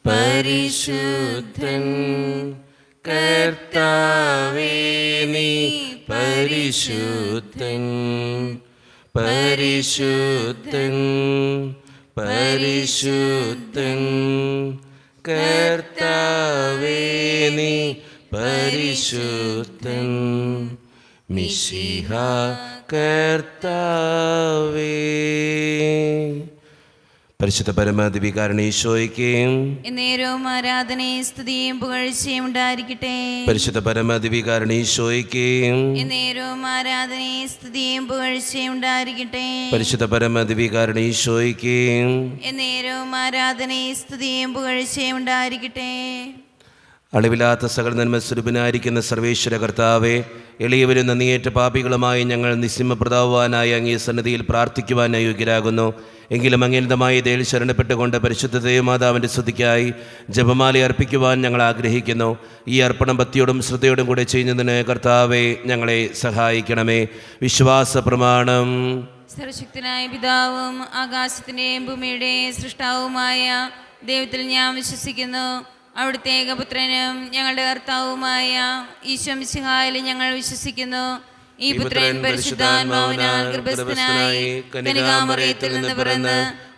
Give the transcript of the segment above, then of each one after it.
പരിശുദ്ധൻ കർത്താവേ നീ പരിശുദ്ധൻ, പരിശുദ്ധൻ പരിശുദ്ധൻ കർത്താവേ നീ പരിശുദ്ധൻ, മിശിഹാ കർത്താവേ. പരിശുദ്ധ പരമാധികാരണ ഈശോയ്ക്ക് എന്നേരവും ആരാധനയും സ്തുതിയും പുകഴ്ചയും ഉണ്ടായിരിക്കട്ടെ. പരിശുദ്ധ പരമാധികാരണ ഈശോയ്ക്ക് എന്നേരവും ആരാധനയും സ്തുതിയും പുകഴ്ചയും ഉണ്ടായിരിക്കട്ടെ. പരിശുദ്ധ പരമാധികാരണ ഈശോയ്ക്ക് എന്നേരവും ആരാധനയും സ്തുതിയും പുകഴ്ചയും ഉണ്ടായിരിക്കട്ടെ. അളവില്ലാത്ത സകല നന്മസ്വരൂപനായിരിക്കുന്ന സർവേശ്വര കർത്താവേ, എളിയവരും നന്ദിയേറ്റ പാപികളുമായി ഞങ്ങൾ നിസ്സിമപ്രതാവാനായ അങ്ങേ സന്നിധിയിൽ പ്രാർത്ഥിക്കുവാൻ യോഗ്യരാകുന്നു. എങ്കിലും അങ്ങേന്തമായ ഇതേൽ ശരണപ്പെട്ടുകൊണ്ട് പരിശുദ്ധ ദേവമാതാവിൻ്റെ സ്തുതിക്കായി ജപമാല അർപ്പിക്കുവാൻ ഞങ്ങൾ ആഗ്രഹിക്കുന്നു. ഈ അർപ്പണം ഭക്തിയോടും ശ്രദ്ധയോടും കൂടെ ചെയ്യുന്നതിന് കർത്താവെ ഞങ്ങളെ സഹായിക്കണമേ. വിശ്വാസ പ്രമാണം. സർവശക്തനായ പിതാവും ആകാശത്തിൻ്റെയും ഭൂമിയുടെയും സൃഷ്ടാവുമായ ദൈവത്തിൽ ഞാൻ വിശ്വസിക്കുന്നു. അവിടുത്തെ ഏകപുത്രനും ഞങ്ങളുടെ കർത്താവുമായ ഈശോ മിശിഹായിൽ ഞങ്ങൾ വിശ്വസിക്കുന്നു. ഈ പുത്രൻ പരിശുദ്ധാത്മാവിനാൽ ഗർഭസ്ഥനായി കന്യകാമറിയത്തിൽ നിന്ന് പിറന്ന്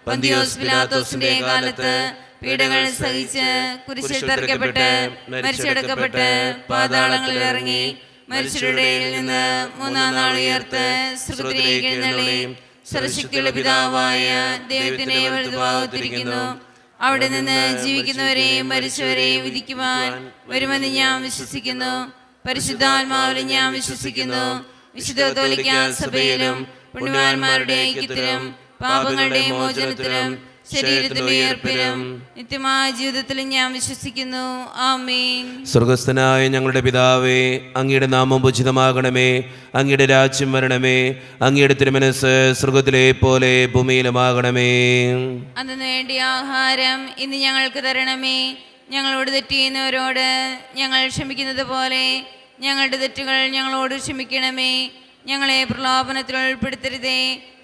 പന്തിയോസ് പിലാത്തോസിന്റെ കാലത്ത് പീഡകൾ സഹിച്ച് കുരിശിൽ തറയ്ക്കപ്പെട്ട് മരിച്ചടക്കപ്പെട്ട് പാതാളങ്ങളിൽ ഇറങ്ങി മരിച്ചവരുടെ ഇടയിൽ നിന്ന് മൂന്നാം നാൾ ഉയർത്ത് സ്വർഗ്ഗത്തിലേക്ക് എഴുന്നള്ളി സർവശക്തിയുള്ള പിതാവായ ദൈവത്തിനെ വലതുഭാഗത്തിരിക്കുന്നു. അവിടെ നിന്ന് ജീവിക്കുന്നവരെയും മരിച്ചവരെയും വിധിക്കുവാൻ വരുമെന്ന് ഞാൻ വിശ്വസിക്കുന്നു. പരിശുദ്ധാത്മാവിലും ഞാൻ വിശ്വസിക്കുന്നു. വിശുദ്ധ കത്തോലിക്കാ സഭയിലും പുണ്യവാന്മാരുടെ ഐക്യത്തിലും പാപങ്ങളുടെ മോചനത്തിലും ശരീരത്തിന്റെ ഉയർപ്പിലും നിത്യമായ ജീവിതത്തിലും ഞാൻ വിശ്വസിക്കുന്നു. ആമേൻ. സ്വർഗസ്ഥനായ ഞങ്ങളുടെ പിതാവേ, അങ്ങയുടെ നാമം ഉചിതമാകണമേ. അങ്ങയുടെ രാജ്യം വരണമേ. അങ്ങയുടെ തിരുമനസ്സ് സ്വർഗത്തിലെ പോലെ ഭൂമിയിലുമാകണമേ. അന്ന് വേണ്ടിയ ആഹാരം ഇന്ന് ഞങ്ങൾക്ക് തരണമേ. ഞങ്ങളോട് തെറ്റ് ചെയ്യുന്നവരോട് ഞങ്ങൾ ക്ഷമിക്കുന്നത് പോലെ ഞങ്ങളുടെ തെറ്റുകൾ ഞങ്ങളോട് ക്ഷമിക്കണമേ. ഞങ്ങളെ പ്രലോഭനത്തിൽ ഉൾപ്പെടുത്തരുതേ,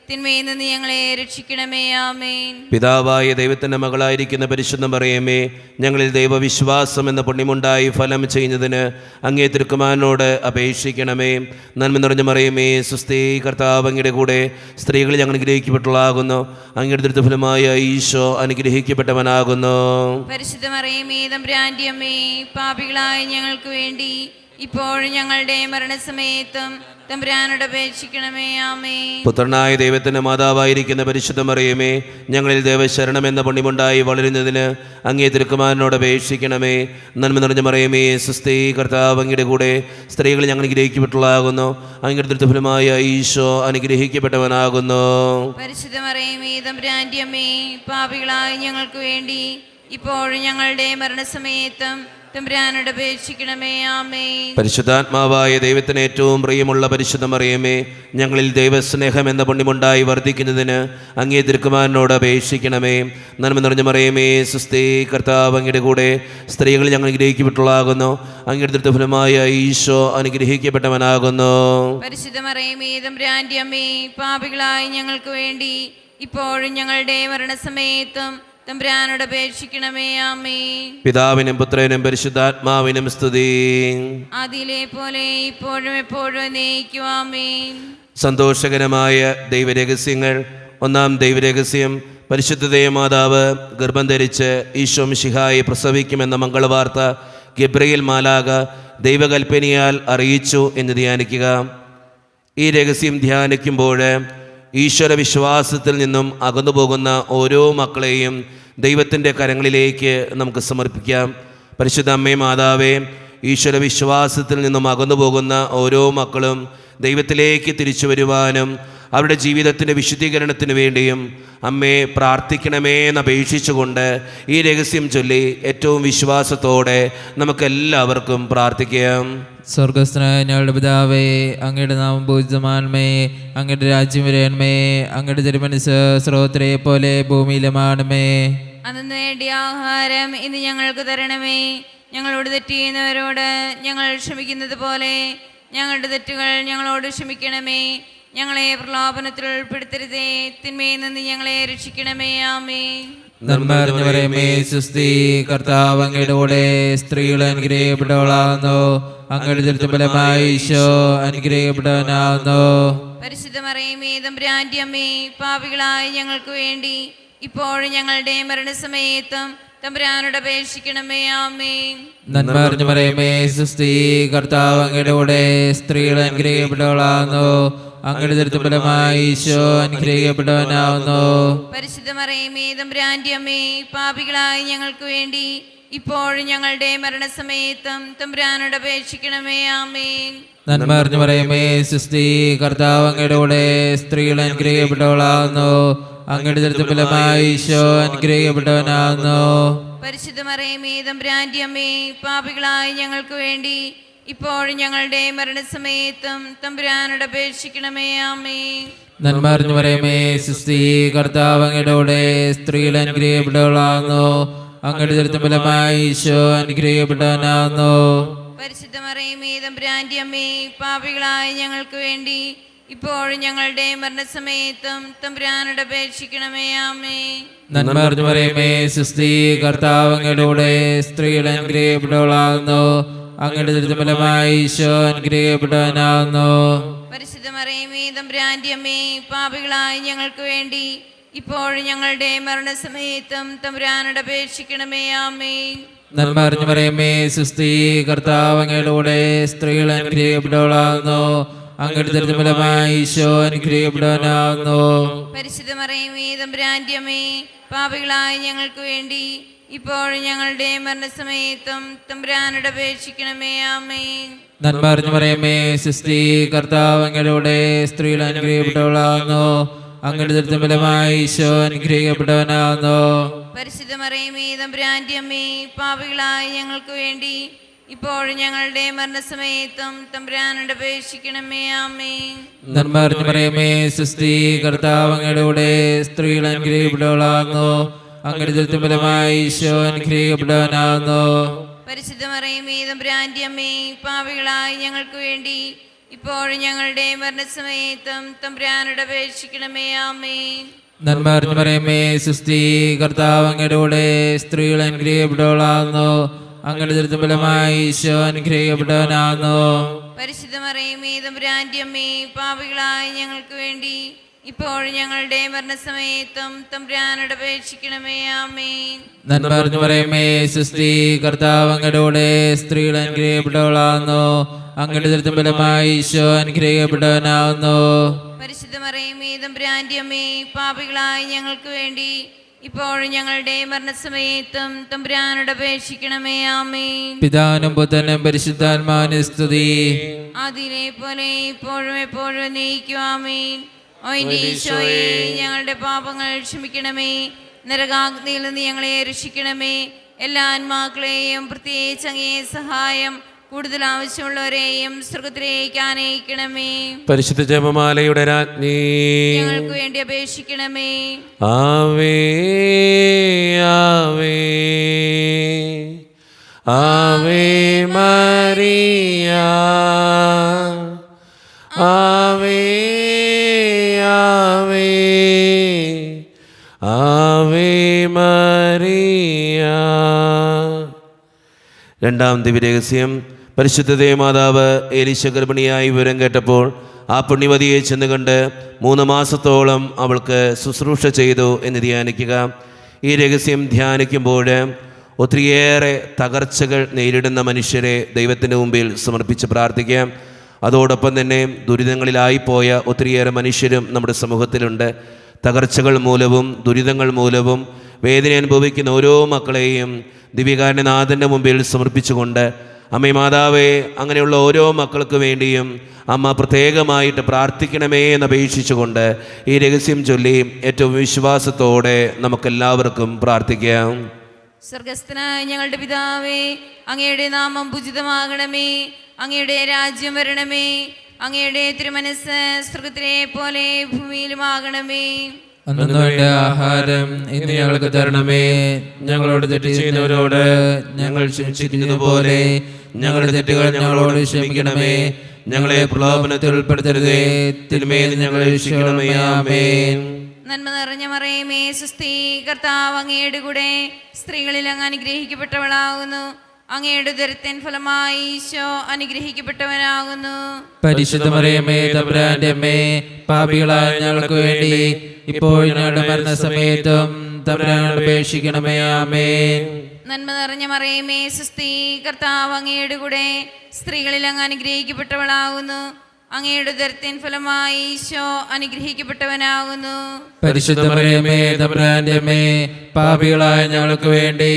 തിന്മയിൽ നിന്ന് ഞങ്ങളെ രക്ഷിക്കണമേ. ആമേൻ. പിതാവായ ദൈവത്തിന്റെ മകളായിരിക്കുന്ന പരിശുദ്ധ മറിയമേ, ഞങ്ങളിൽ ദൈവവിശ്വാസം എന്ന പുണ്യമുണ്ടായി ഫലം ചെയ്യുന്നതിന് അങ്ങേ തിരുക്കുമാരനോട് അപേക്ഷിക്കണമേ. നന്മ നിറഞ്ഞ മറിയമേ, സുസ്ഥി, കർത്താവ് അങ്ങയുടെ കൂടെ സ്ത്രീകൾ ഞങ്ങൾ അനുഗ്രഹിക്കപ്പെട്ടതാകുന്നു. അങ്ങയുടെ ദൃഢഫലമായ ഈശോ അനുഗ്രഹിക്കപ്പെട്ടവനാകുന്നു. പരിശുദ്ധ മറിയമേ, തമ്പുരാന്റെ അമ്മേ, പാപികളായ ഞങ്ങൾക്ക് വേണ്ടി ഇപ്പോഴും ഞങ്ങളുടെ മരണസമയത്തും തമ്പുരാനോട് അപേക്ഷിക്കണമേ. ആമേൻ. പുത്രനായ ദൈവത്തിന്റെ മാതാവായിരിക്കുന്ന പരിശുദ്ധ മറിയമേ, ഞങ്ങളിൽ ദേവശരണം എന്ന പുണ്യമുണ്ടായി വളരുന്നതിന് അങ്ങേ തിരുക്കുമാരനോട് അപേക്ഷിക്കണമേ. നന്മ നിറഞ്ഞ മറിയമേ, സുസ്ഥി, കർത്താവ് അങ്ങയുടെ കൂടെ സ്ത്രീകൾ ഞങ്ങൾ അനുഗ്രഹിക്കപ്പെട്ടതാകുന്നു. അങ്ങയുടെ ദൃഢഫലമായ ഈശോ അനുഗ്രഹിക്കപ്പെട്ടവനാകുന്നു. പരിശുദ്ധ മറിയമേ, തമ്പുരാന്റെ അമ്മേ, പാപികളായ ഞങ്ങൾക്ക് വേണ്ടി ഇപ്പോഴും ഞങ്ങളുടെ മരണസമയത്തും തമ്പുരാനോട് അപേക്ഷിക്കണമേ. ആമേൻ. പരിശുദ്ധാത്മാവായ ദൈവത്തിന് ഏറ്റവും പ്രിയമുള്ള പരിശുദ്ധ മറിയമേ, ഞങ്ങളിൽ ദൈവസ്നേഹം എന്ന പുണ്യമുണ്ടായി വർദ്ധിക്കുന്നതിന് അങ്ങേ തിരുക്കുമാരനോട് അപേക്ഷിക്കണമേ. നന്മ നിറഞ്ഞ മറിയമേ, സുസ്ഥി, കർത്താവ് അങ്ങയുടെ കൂടെ സ്ത്രീകൾ ഞങ്ങൾ അനുഗ്രഹിക്കപ്പെട്ടതാകുന്നു. അങ്ങയുടെ ദൃഢഫലമായ ഈശോ അനുഗ്രഹിക്കപ്പെട്ടവനാകുന്നു. പരിശുദ്ധ മറിയമേ, തമ്പുരാന്റെ അമ്മേ, പാപികളായ ഞങ്ങൾക്ക് വേണ്ടി ഇപ്പോഴും ഞങ്ങളുടെ മരണസമയത്തും തമ്പുരാനോട് അപേക്ഷിക്കണമേ. ആമേൻ. പിതാവിനും പുത്രനും പരിശുദ്ധാത്മാവിനും സ്തുതി. ആദിയിലെ പോലെ ഇപ്പോഴും എപ്പോഴും എന്നേക്കും. ആമേൻ. സന്തോഷകരമായ ദൈവരഹസ്യങ്ങൾ. ഒന്നാം ദൈവരഹസ്യം, പരിശുദ്ധ ദേവമാതാവ് ഗർഭം ധരിച്ച് ഈശോ മിശിഹായെ പ്രസവിക്കുമെന്ന മംഗളവാർത്ത ഗബ്രിയേൽ മാലാഖ ദൈവകൽപ്പനയാൽ അറിയിച്ചു എന്ന് ധ്യാനിക്കുക. ഈ രഹസ്യം ധ്യാനിക്കുമ്പോൾ ഈശ്വര വിശ്വാസത്തിൽ നിന്നും അകന്നുപോകുന്ന ഓരോ മക്കളെയും ദൈവത്തിൻ്റെ കരങ്ങളിലേക്ക് നമുക്ക് സമർപ്പിക്കാം. പരിശുദ്ധ അമ്മേ മാതാവേ, ഈശ്വര വിശ്വാസത്തിൽ നിന്നും അകന്നുപോകുന്ന ഓരോ മക്കളും ദൈവത്തിലേക്ക് തിരിച്ചു വരുവാനും അവരുടെ ജീവിതത്തിൻ്റെ വിശുദ്ധീകരണത്തിന് വേണ്ടിയും അമ്മയെ പ്രാർത്ഥിക്കണമേ എന്നപേക്ഷിച്ചുകൊണ്ട് ഈ രഹസ്യം ചൊല്ലി ഏറ്റവും വിശ്വാസത്തോടെ നമുക്കെല്ലാവർക്കും പ്രാർത്ഥിക്കാം. സ്വർഗസ്ഥനായ ഞങ്ങളുടെ പിതാവേ, അങ്ങയുടെ നാമം പൂജിതമാണമേ. അങ്ങയുടെ രാജ്യം വരണമേ. അങ്ങയുടെ തിരുമനസ്സ് സ്രോതരെ പോലെ ഭൂമിയിലുമാണമേ. അന്ന് വേണ്ടിയ ആഹാരം ഇന്ന് ഞങ്ങൾക്ക് തരണമേ. ഞങ്ങളോട് തെറ്റ് ചെയ്യുന്നവരോട് ഞങ്ങൾ ക്ഷമിക്കുന്നത് പോലെ ഞങ്ങളുടെ തെറ്റുകൾ ഞങ്ങളോട് ക്ഷമിക്കണമേ. ഞങ്ങളെ പ്രലോഭനത്തിൽ ഉൾപ്പെടുത്തരുതേ, തിന്മയിൽ നിന്ന് ഞങ്ങളെ രക്ഷിക്കണമേ. ആമേൻ. നന്മ നിറഞ്ഞ മറിയമേ സുസ്തി, കർത്താവ് അങ്ങയുടെ കൂടെ സ്ത്രീകൾ അനുഗ്രഹിക്കപ്പെട്ടവളാകുന്നു. അങ്ങയുടെ ഉദരത്തിൻ ഫലമായി ഈശോ അനുഗ്രഹിക്കപ്പെട്ടവനാകുന്നു. പരിശുദ്ധ മറിയമേ തമ്പുരാന്റെ അമ്മേ, പാപികളായ ഞങ്ങൾക്ക് വേണ്ടി ഇപ്പോഴും ഞങ്ങളുടെ മരണസമയത്തും തമ്പുരാനോട് അപേക്ഷിക്കണമേ. ആമേൻ. നന്മ നിറഞ്ഞ മറിയമേ സുസ്തി, കർത്താവ് അങ്ങയുടെ കൂടെ സ്ത്രീകൾ അനുഗ്രഹിക്കപ്പെട്ടവളാകുന്നു. അങ്ങയുടെ ഉദരത്തിൻ ഫലമായി ഈശോ അനുഗ്രഹിക്കപ്പെട്ടവനാകുന്നു. പരിശുദ്ധ മറിയമേ തമ്പുരാന്റെ അമ്മേ, പാപികളായ ഞങ്ങൾക്ക് വേണ്ടി ഇപ്പോഴും ഞങ്ങളുടെ മരണസമയത്തും തമ്പുരാനോട് അപേക്ഷിക്കണമേ. ആമേൻ. നന്മ നിറഞ്ഞ മറിയമേ സുസ്തി, കർത്താവ് അങ്ങയുടെ കൂടെ സ്ത്രീകൾ അനുഗ്രഹിക്കപ്പെട്ടവളാകുന്നു. അങ്ങയുടെ ഉദരത്തിൻ ഫലമായി ഈശോ അനുഗ്രഹിക്കപ്പെട്ടവനാകുന്നു. പരിശുദ്ധ മറിയമേ തമ്പുരാന്റെ അമ്മേ, പാപികളായ ഞങ്ങൾക്ക് വേണ്ടി ഇപ്പോഴും ഞങ്ങളുടെ മരണസമയത്തും തമ്പുരാനോട് അപേക്ഷിക്കണമേ. ആമേൻ. നന്മ നിറഞ്ഞ മറിയമേ സുസ്തി, കർത്താവ് അങ്ങയുടെ കൂടെ സ്ത്രീകൾ അനുഗ്രഹിക്കപ്പെട്ടവളാകുന്നു. അങ്ങയുടെ ഉദരത്തിൻ ഫലമായി ഈശോ അനുഗ്രഹിക്കപ്പെട്ടവനാകുന്നു. പരിശുദ്ധ മറിയമേ തമ്പുരാന്റെ അമ്മേ, പാപികളായ ഞങ്ങൾക്ക് വേണ്ടി ഇപ്പോഴും ഞങ്ങളുടെ മരണസമയത്തും തമ്പുരാനോട് അപേക്ഷിക്കണമേ. ആമേൻ. നന്മ നിറഞ്ഞ മറിയമേ സുസ്തി, കർത്താവ് അങ്ങയുടെ കൂടെ സ്ത്രീകൾ അനുഗ്രഹിക്കപ്പെട്ടവളാകുന്നു. അങ്ങയുടെ ഉദരത്തിൻ ഫലമായി ഈശോ അനുഗ്രഹിക്കപ്പെട്ടവനാകുന്നു. പരിശുദ്ധ മറിയമേ തമ്പുരാന്റെ അമ്മേ, പാപികളായ ഞങ്ങൾക്ക് വേണ്ടി ഇപ്പോഴും ഞങ്ങളുടെ മരണസമയത്തും തമ്പുരാനോട് അപേക്ഷിക്കണമേ. ആമേൻ. നന്മ നിറഞ്ഞ മറിയമേ സുസ്തി, കർത്താവ് അങ്ങയുടെ കൂടെ സ്ത്രീകൾ അനുഗ്രഹിക്കപ്പെട്ടവളാകുന്നു. അങ്ങയുടെ ഉദരത്തിൻ ഫലമായി ഈശോ അനുഗ്രഹിക്കപ്പെട്ടവനാകുന്നു. പരിശുദ്ധ മറിയമേ തമ്പുരാന്റെ അമ്മേ, പാപികളായ ഞങ്ങൾക്ക് വേണ്ടി ഇപ്പോഴും ഞങ്ങളുടെ മരണസമയത്തും തമ്പുരാനോട് അപേക്ഷിക്കണമേ. ആമേൻ. നന്മ നിറഞ്ഞ മറിയമേ സുസ്തി, കർത്താവ് അങ്ങയുടെ കൂടെ സ്ത്രീകൾ അനുഗ്രഹിക്കപ്പെട്ടവളാകുന്നു. അങ്ങയുടെ ഉദരത്തിൻ ഫലമായി ഈശോ അനുഗ്രഹിക്കപ്പെട്ടവനാകുന്നു. പരിശുദ്ധ മറിയമേ തമ്പുരാന്റെ അമ്മേ, പാപികളായ ഞങ്ങൾക്ക് വേണ്ടി ഇപ്പോഴും ഞങ്ങളുടെ മരണസമയത്തും തമ്പുരാനോട് അപേക്ഷിക്കണമേ. ആമേൻ. നന്മ നിറഞ്ഞ മറിയമേ സുസ്തി, കർത്താവ് അങ്ങയുടെ കൂടെ സ്ത്രീകൾ അനുഗ്രഹിക്കപ്പെട്ടവളാകുന്നു. അങ്ങയുടെ ഉദരത്തിൻ ഫലമായി ഈശോ അനുഗ്രഹിക്കപ്പെട്ടവനാകുന്നു. പരിശുദ്ധ മറിയമേ തമ്പുരാന്റെ അമ്മേ, പാപികളായ ഞങ്ങൾക്ക് വേണ്ടി ഇപ്പോഴും ഞങ്ങളുടെ മരണസമയത്തും തമ്പുരാനോട് അപേക്ഷിക്കണമേ. ആമേൻ. നന്മ നിറഞ്ഞ മറിയമേ സുസ്തി, കർത്താവ് അങ്ങയുടെ കൂടെ സ്ത്രീകൾ അനുഗ്രഹിക്കപ്പെട്ടവളാകുന്നു. അങ്ങയുടെ ഉദരത്തിൻ ഫലമായി ഈശോ അനുഗ്രഹിക്കപ്പെട്ടവനാകുന്നു. പരിശുദ്ധ മറിയമേ തമ്പുരാന്റെ അമ്മേ, പാപികളായ ഞങ്ങൾക്ക് വേണ്ടി ഇപ്പോഴും ഞങ്ങളുടെ മരണസമയത്തും തമ്പുരാനോട് അപേക്ഷിക്കണമേ. ആമേൻ. നന്മ നിറഞ്ഞ മറിയമേ സുസ്തി, കർത്താവ് അങ്ങയുടെ കൂടെ സ്ത്രീകൾ അനുഗ്രഹിക്കപ്പെട്ടവളാകുന്നു. അങ്ങയുടെ ഉദരത്തിൻ ഫലമായി ഈശോ അനുഗ്രഹിക്കപ്പെട്ടവനാകുന്നു. പരിശുദ്ധ മറിയമേ തമ്പുരാന്റെ അമ്മേ, പാപികളായ ഞങ്ങൾക്ക് വേണ്ടി ഇപ്പോഴും ഞങ്ങളുടെ മരണസമയത്തും തമ്പുരാനോട് അപേക്ഷിക്കണമേ. ആമേൻ. പിതാവിനും പുത്രനും പരിശുദ്ധാത്മാവിനും സ്തുതി. അതിലെ പോലെ ഇപ്പോഴും എപ്പോഴും നയിക്കും. ആമേൻ. ഓ എൻ്റെ ഈശോയെ, ഞങ്ങളുടെ പാപങ്ങൾ ക്ഷമിക്കണമേ. നരകാഗ്നിയിൽ നിന്ന് ഞങ്ങളെ രക്ഷിക്കണമേ. എല്ലാ ആത്മാക്കളെയും പ്രത്യേകിച്ച് അങ്ങേ സഹായം കൂടുതൽ ആവശ്യമുള്ളവരെയും സ്വർഗ്ഗത്തിലേക്ക് ആനയിക്കണമേ. പരിശുദ്ധ ജപമാലയുടെ രാജ്ഞി, ഞങ്ങൾക്ക് വേണ്ടി അപേക്ഷിക്കണമേ. ആവേ ആവേ ആവേ മരിയ, ആവേ ആവേ ആവേ മരിയ. രണ്ടാം ദിവ്യരഹസ്യം. പരിശുദ്ധ ദേവമാതാവ് എലീശ ഗർഭിണിയായി വിവരം കേട്ടപ്പോൾ ആ പുണ്യവതിയെ ചെന്ന് കണ്ട് 3 മാസത്തോളം അവൾക്ക് ശുശ്രൂഷ ചെയ്തു എന്ന് ധ്യാനിക്കുക. ഈ രഹസ്യം ധ്യാനിക്കുമ്പോൾ ഒത്തിരിയേറെ തകർച്ചകൾ നേരിടുന്ന മനുഷ്യരെ ദൈവത്തിൻ്റെ മുമ്പിൽ സമർപ്പിച്ച് പ്രാർത്ഥിക്കാം. അതോടൊപ്പം തന്നെ ദുരിതങ്ങളിലായിപ്പോയ ഒത്തിരിയേറെ മനുഷ്യരും നമ്മുടെ സമൂഹത്തിലുണ്ട്. തകർച്ചകൾ മൂലവും ദുരിതങ്ങൾ മൂലവും വേദന അനുഭവിക്കുന്ന ഓരോ മക്കളെയും ദിവ്യകാരുണ്യനാഥൻ്റെ മുമ്പിൽ സമർപ്പിച്ചുകൊണ്ട് അമ്മേ മാതാവേ, അങ്ങനെയുള്ള ഓരോ മക്കൾക്ക് വേണ്ടിയും അമ്മ പ്രത്യേകമായിട്ട് പ്രാർത്ഥിക്കണമേ എന്നപേക്ഷിച്ചുകൊണ്ട് ഈ രഹസ്യം ചൊല്ലി ഏറ്റവും വിശ്വാസത്തോടെ നമുക്കെല്ലാവർക്കും പ്രാർത്ഥിക്കാം. സ്വർഗസ്ഥനായ ഞങ്ങളുടെ പിതാവേ, അങ്ങയുടെ നാമം പൂജിതമാകണമേ. അങ്ങയുടെ രാജ്യം വരണമേ. അങ്ങയുടെ തിരുമനസ്സ് സ്വർഗത്തിലെ പോലെ ഭൂമിയിലുമാകണമേ. അന്നു വേണ്ട ആഹാരം ഇന്ന് ഞങ്ങൾക്ക് തരണമേ. ഞങ്ങളോട് തെറ്റ് ചെയ്യുന്നവരോട് ഞങ്ങൾ ക്ഷമിച്ചിരിക്കുന്നത് പോലെ ഞങ്ങളുടെ തെറ്റുകൾ ഞങ്ങളോട് ക്ഷമിക്കണമേ. ഞങ്ങളെ പ്രലോഭനത്തിൽ ഉൾപ്പെടുത്തരുതേ, തിന്മയിൽ ഞങ്ങളെ രക്ഷിക്കണമേ. ആമേൻ. നന്മ നിറഞ്ഞ മറിയമേ സുസ്ഥി, കർത്താവ് അങ്ങയുടെ കൂടെ സ്ത്രീകളിൽ അങ്ങ് അനുഗ്രഹിക്കപ്പെട്ടവളാകുന്നു. അങ്ങയുടെ ഉദരത്തിൻ ഫലമായി ഈശോ അനുഗ്രഹിക്കപ്പെട്ടവനാകുന്നു. പരിശുദ്ധ മറിയമേ തമ്പുരാന്റെ അമ്മേ, പാപികളായ ഞങ്ങൾക്ക് വേണ്ടി ഇപ്പോൾ ഞങ്ങളുടെ മരണസമയത്തും തമ്പുരാനോട് അപേക്ഷിക്കണമേ. ആമേൻ. നന്മ നിറഞ്ഞ മറിയമേ സുസ്ഥി, കർത്താവ് അങ്ങയുടെ കൂടെ സ്ത്രീകളിൽ അങ്ങ് അനുഗ്രഹിക്കപ്പെട്ടവളാകുന്നു. അങ്ങയുടെ ഉദരത്തിൻ ഫലമായി ഈശോ അനുഗ്രഹിക്കപ്പെട്ടവനാകുന്നു. പരിശുദ്ധ മറിയമേ തമ്പുരാന്റെ അമ്മേ, പാപികളായ ഞങ്ങൾക്ക് വേണ്ടി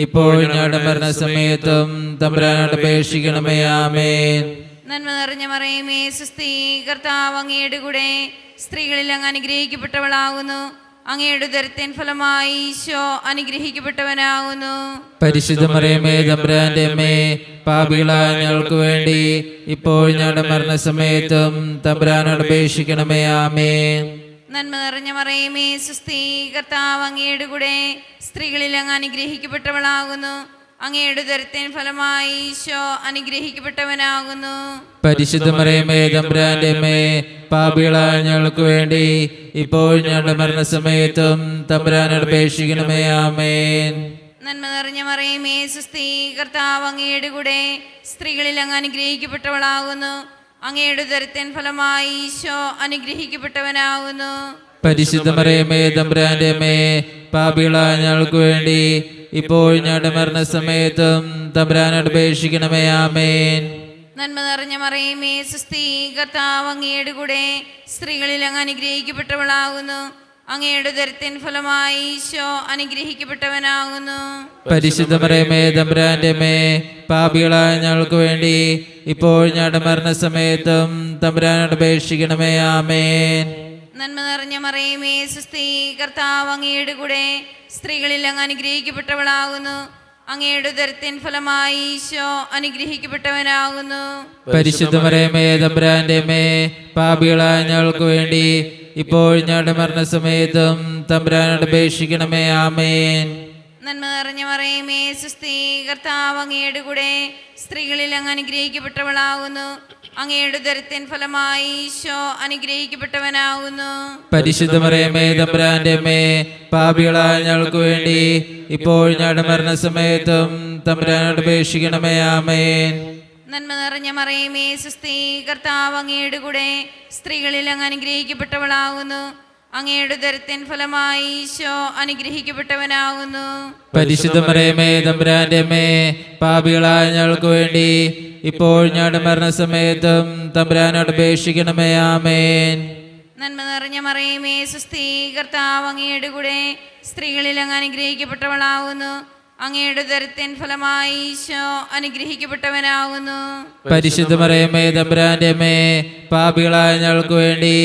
ഇപ്പോൾ ഞങ്ങളുടെ മരണസമയത്തും തമ്പുരാനോട് അപേക്ഷിക്കണമേ. ആമേൻ. നന്മ നിറഞ്ഞ മറിയമേ സുസ്ഥി, കർത്താവ് അങ്ങയുടെ കൂടെ സ്ത്രീകളിൽ അങ്ങ് അനുഗ്രഹിക്കപ്പെട്ടവളാകുന്നു. അങ്ങയുടെ ഉദരത്തിൻ ഫലമായി ഈശോ അനുഗ്രഹിക്കപ്പെട്ടവനാകുന്നു. പരിശുദ്ധ മറിയമേ തമ്പുരാന്റെ അമ്മേ, പാപികളായ ഞങ്ങൾക്ക് വേണ്ടി ഇപ്പോൾ ഞങ്ങളുടെ മരണസമയത്തും തമ്പുരാനോട് അപേക്ഷിക്കണമേ. ആമേൻ. നന്മ നിറഞ്ഞ മറിയമേ സുസ്ഥി, കർത്താവ് അങ്ങയുടെ കൂടെ സ്ത്രീകളിൽ അങ്ങ് അനുഗ്രഹിക്കപ്പെട്ടവളാകുന്നു. അങ്ങയുടെ ഉദരത്തിൻ ഫലമായി ഈശോ അനുഗ്രഹിക്കപ്പെട്ടവനാകുന്നു. പരിശുദ്ധ മറിയമേ തമ്പുരാന്റെ അമ്മേ, പാപികളായ ഞങ്ങൾക്ക് വേണ്ടി ഇപ്പോൾ ഞങ്ങളുടെ മരണസമയത്തും തമ്പുരാനോട് അപേക്ഷിക്കണമേ. ആമേൻ. നന്മ നിറഞ്ഞ മറിയമേ സുസ്ഥി, കർത്താവ് അങ്ങയുടെ കൂടെ സ്ത്രീകളിൽ അങ്ങ് അനുഗ്രഹിക്കപ്പെട്ടവളാകുന്നു. അങ്ങയുടെ ഉദരത്തിൻ ഫലമായി ഈശോ അനുഗ്രഹിക്കപ്പെട്ടവനാകുന്നു. പരിശുദ്ധ മറിയമേ തമ്പുരാന്റെ അമ്മേ, പാപികളായ ഞങ്ങൾക്ക് വേണ്ടി ഇപ്പോൾ ഞങ്ങളുടെ മരണസമയത്തും തമ്പുരാനോട് അപേക്ഷിക്കണമേ. ആമേൻ. നന്മ നിറഞ്ഞ മറിയമേ സുസ്ഥി, കർത്താവ് അങ്ങയുടെ കൂടെ സ്ത്രീകളിൽ അങ്ങ് അനുഗ്രഹിക്കപ്പെട്ടവളാകുന്നു. അങ്ങയുടെ ഉദരത്തിൻ ഫലമായി ഈശോ അനുഗ്രഹിക്കപ്പെട്ടവനാകുന്നു. പരിശുദ്ധ മറിയമേ തമ്പുരാന്റെ അമ്മേ, പാപികളായ ഞങ്ങൾക്ക് വേണ്ടി ഇപ്പോൾ ഞങ്ങളുടെ മരണസമയത്തും തമ്പുരാനോട് അപേക്ഷിക്കണമേ. ആമേൻ. നന്മ നിറഞ്ഞ മറിയമേ സുസ്ഥി, കർത്താവ് അങ്ങയുടെ കൂടെ സ്ത്രീകളിൽ അങ്ങ് അനുഗ്രഹിക്കപ്പെട്ടവളാകുന്നു. അങ്ങയുടെ ഉദരത്തിൻ ഫലമായി ഈശോ അനുഗ്രഹിക്കപ്പെട്ടവനാകുന്നു. പരിശുദ്ധ മറിയമേ തമ്പുരാന്റെ അമ്മേ, പാപികളായ ഞങ്ങൾക്ക് വേണ്ടി ഇപ്പോൾ ഞങ്ങളുടെ മരണസമയത്തും തമ്പുരാനോട് അപേക്ഷിക്കണമേ. ആമേൻ. നന്മ നിറഞ്ഞ മറിയമേ സുസ്ഥി, കർത്താവ് അങ്ങയുടെ കൂടെ സ്ത്രീകളിൽ അങ്ങ് അനുഗ്രഹിക്കപ്പെട്ടവളാകുന്നു. അങ്ങയുടെ ഉദരത്തിൻ ഫലമായി ഈശോ അനുഗ്രഹിക്കപ്പെട്ടവനാകുന്നു. പരിശുദ്ധ മറിയമേ തമ്പുരാന്റെ അമ്മേ, പാപികളായ ഞങ്ങൾക്ക് വേണ്ടി ഇപ്പോൾ ഞങ്ങളുടെ മരണസമയത്തും തമ്പുരാനോട് അപേക്ഷിക്കണമേ. ആമേൻ. നന്മ നിറഞ്ഞ മറിയമേ സുസ്ഥി, കർത്താവ് അങ്ങയുടെ കൂടെ സ്ത്രീകളിൽ അങ്ങ് അനുഗ്രഹിക്കപ്പെട്ടവളാകുന്നു. അങ്ങയുടെ ഉദരത്തിൻ ഫലമായി ഈശോ അനുഗ്രഹിക്കപ്പെട്ടവനാകുന്നു. പരിശുദ്ധ മറിയമേ തമ്പുരാന്റെ അമ്മേ, പാപികളായ ഞങ്ങൾക്ക് വേണ്ടി ഇപ്പോൾ ഞങ്ങളുടെ മരണസമയത്തും തമ്പുരാനോട് അപേക്ഷിക്കണമേ. ആമേൻ. നന്മ നിറഞ്ഞ മറിയമേ സുസ്ഥി, കർത്താവ് അങ്ങയുടെ കൂടെ സ്ത്രീകളിൽ അങ്ങ് അനുഗ്രഹിക്കപ്പെട്ടവളാകുന്നു. അങ്ങയുടെ ഉദരത്തിൻ ഫലമായി ഈശോ അനുഗ്രഹിക്കപ്പെട്ടവനാകുന്നു. പരിശുദ്ധ മറിയമേ തമ്പുരാന്റെ അമ്മേ, പാപികളായ ഞങ്ങൾക്ക് വേണ്ടി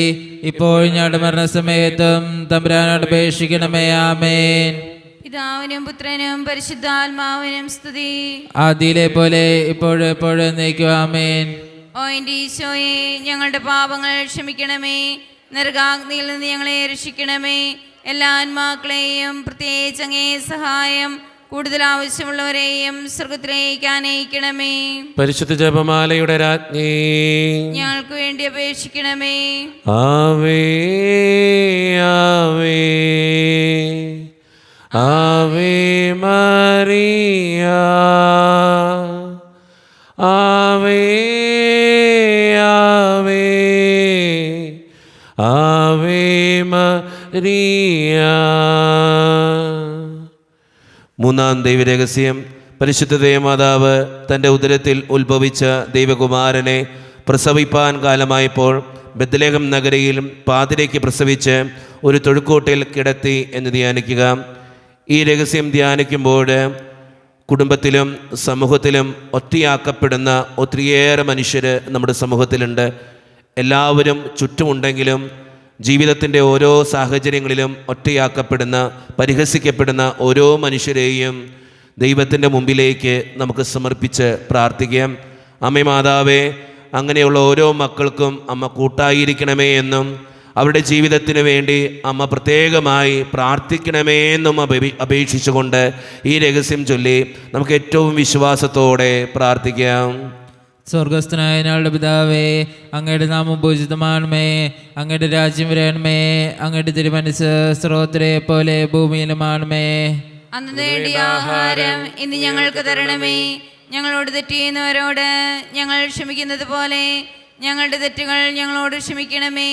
ഇപ്പോൾ ഞങ്ങളുടെ മരണസമയത്തും തമ്പുരാനോട് അപേക്ഷിക്കണമേ. ആമേൻ. പിതാവിനും പുത്രനും പരിശുദ്ധാത്മാവിനും സ്തുതി. ആദിയിലെ പോലെ ഇപ്പോഴും എപ്പോഴും എന്നേക്കും. ആമേൻ. ഓ എൻ്റെ ഈശോയെ, ഞങ്ങളുടെ പാപങ്ങൾ ക്ഷമിക്കണമേ. നരകാഗ്നിയിൽ നിന്ന് ഞങ്ങളെ രക്ഷിക്കണമേ. എല്ലാ ആത്മാക്കളെയും പ്രത്യേകിച്ച് അങ്ങേ സഹായം കൂടുതൽ ആവശ്യമുള്ളവരെയും സ്വർഗത്തിലേക്ക് അനയിക്കണമേ. പരിശുദ്ധ ജപമാലയുടെ രാജ്ഞി, ഞങ്ങൾക്ക് വേണ്ടി അപേക്ഷിക്കണമേ. ആവേ ആവേ ആവേ മറിയ, ആവേ ആവേ ആവേ മറിയ. മൂന്നാം ദൈവരഹസ്യം, പരിശുദ്ധ ദൈവമാതാവ് തൻ്റെ ഉദരത്തിൽ ഉത്ഭവിച്ച ദൈവകുമാരനെ പ്രസവിപ്പാൻ കാലമായപ്പോൾ ബെത്ലഹേം നഗരിയിൽ പാതിരയ്ക്ക് പ്രസവിച്ച് ഒരു തൊഴുക്കോട്ടിൽ കിടത്തി എന്ന് ധ്യാനിക്കുക. ഈ രഹസ്യം ധ്യാനിക്കുമ്പോൾ കുടുംബത്തിലും സമൂഹത്തിലും ഒറ്റയാക്കപ്പെടുന്ന ഒത്തിരിയേറെ മനുഷ്യർ നമ്മുടെ സമൂഹത്തിലുണ്ട്. എല്ലാവരും ചുറ്റുമുണ്ടെങ്കിലും ജീവിതത്തിൻ്റെ ഓരോ സാഹചര്യങ്ങളിലും ഒറ്റയാക്കപ്പെടുന്ന, പരിഹസിക്കപ്പെടുന്ന ഓരോ മനുഷ്യരെയും ദൈവത്തിൻ്റെ മുമ്പിലേക്ക് നമുക്ക് സമർപ്പിച്ച് പ്രാർത്ഥിക്കാം. അമ്മേ മാതാവേ, അങ്ങനെയുള്ള ഓരോ മക്കൾക്കും അമ്മ കൂട്ടായിരിക്കണമേ എന്നും അവരുടെ ജീവിതത്തിന് വേണ്ടി അമ്മ പ്രത്യേകമായി പ്രാർത്ഥിക്കണമേ എന്നും അപേക്ഷിച്ചുകൊണ്ട് ഈ രഹസ്യം ചൊല്ലി നമുക്ക് ഏറ്റവും വിശ്വാസത്തോടെ പ്രാർത്ഥിക്കാം. സ്വർഗസ്ഥനായ ഞങ്ങളുടെ പിതാവേ, അങ്ങയുടെ നാമം പൂജിതമാണമേ, അങ്ങയുടെ രാജ്യം വരണമേ, അങ്ങയുടെ തിരുമനസ്സ് സ്രോതരെ പോലെ ഭൂമിയിലുമാണമേ. അന്ന് വേണ്ടിയ ആഹാരം ഇന്ന് ഞങ്ങൾക്ക് തരണമേ. ഞങ്ങളോട് തെറ്റ് ചെയ്യുന്നവരോട് ഞങ്ങൾ ക്ഷമിക്കുന്നത് പോലെ ഞങ്ങളുടെ തെറ്റുകൾ ഞങ്ങളോട് ക്ഷമിക്കണമേ.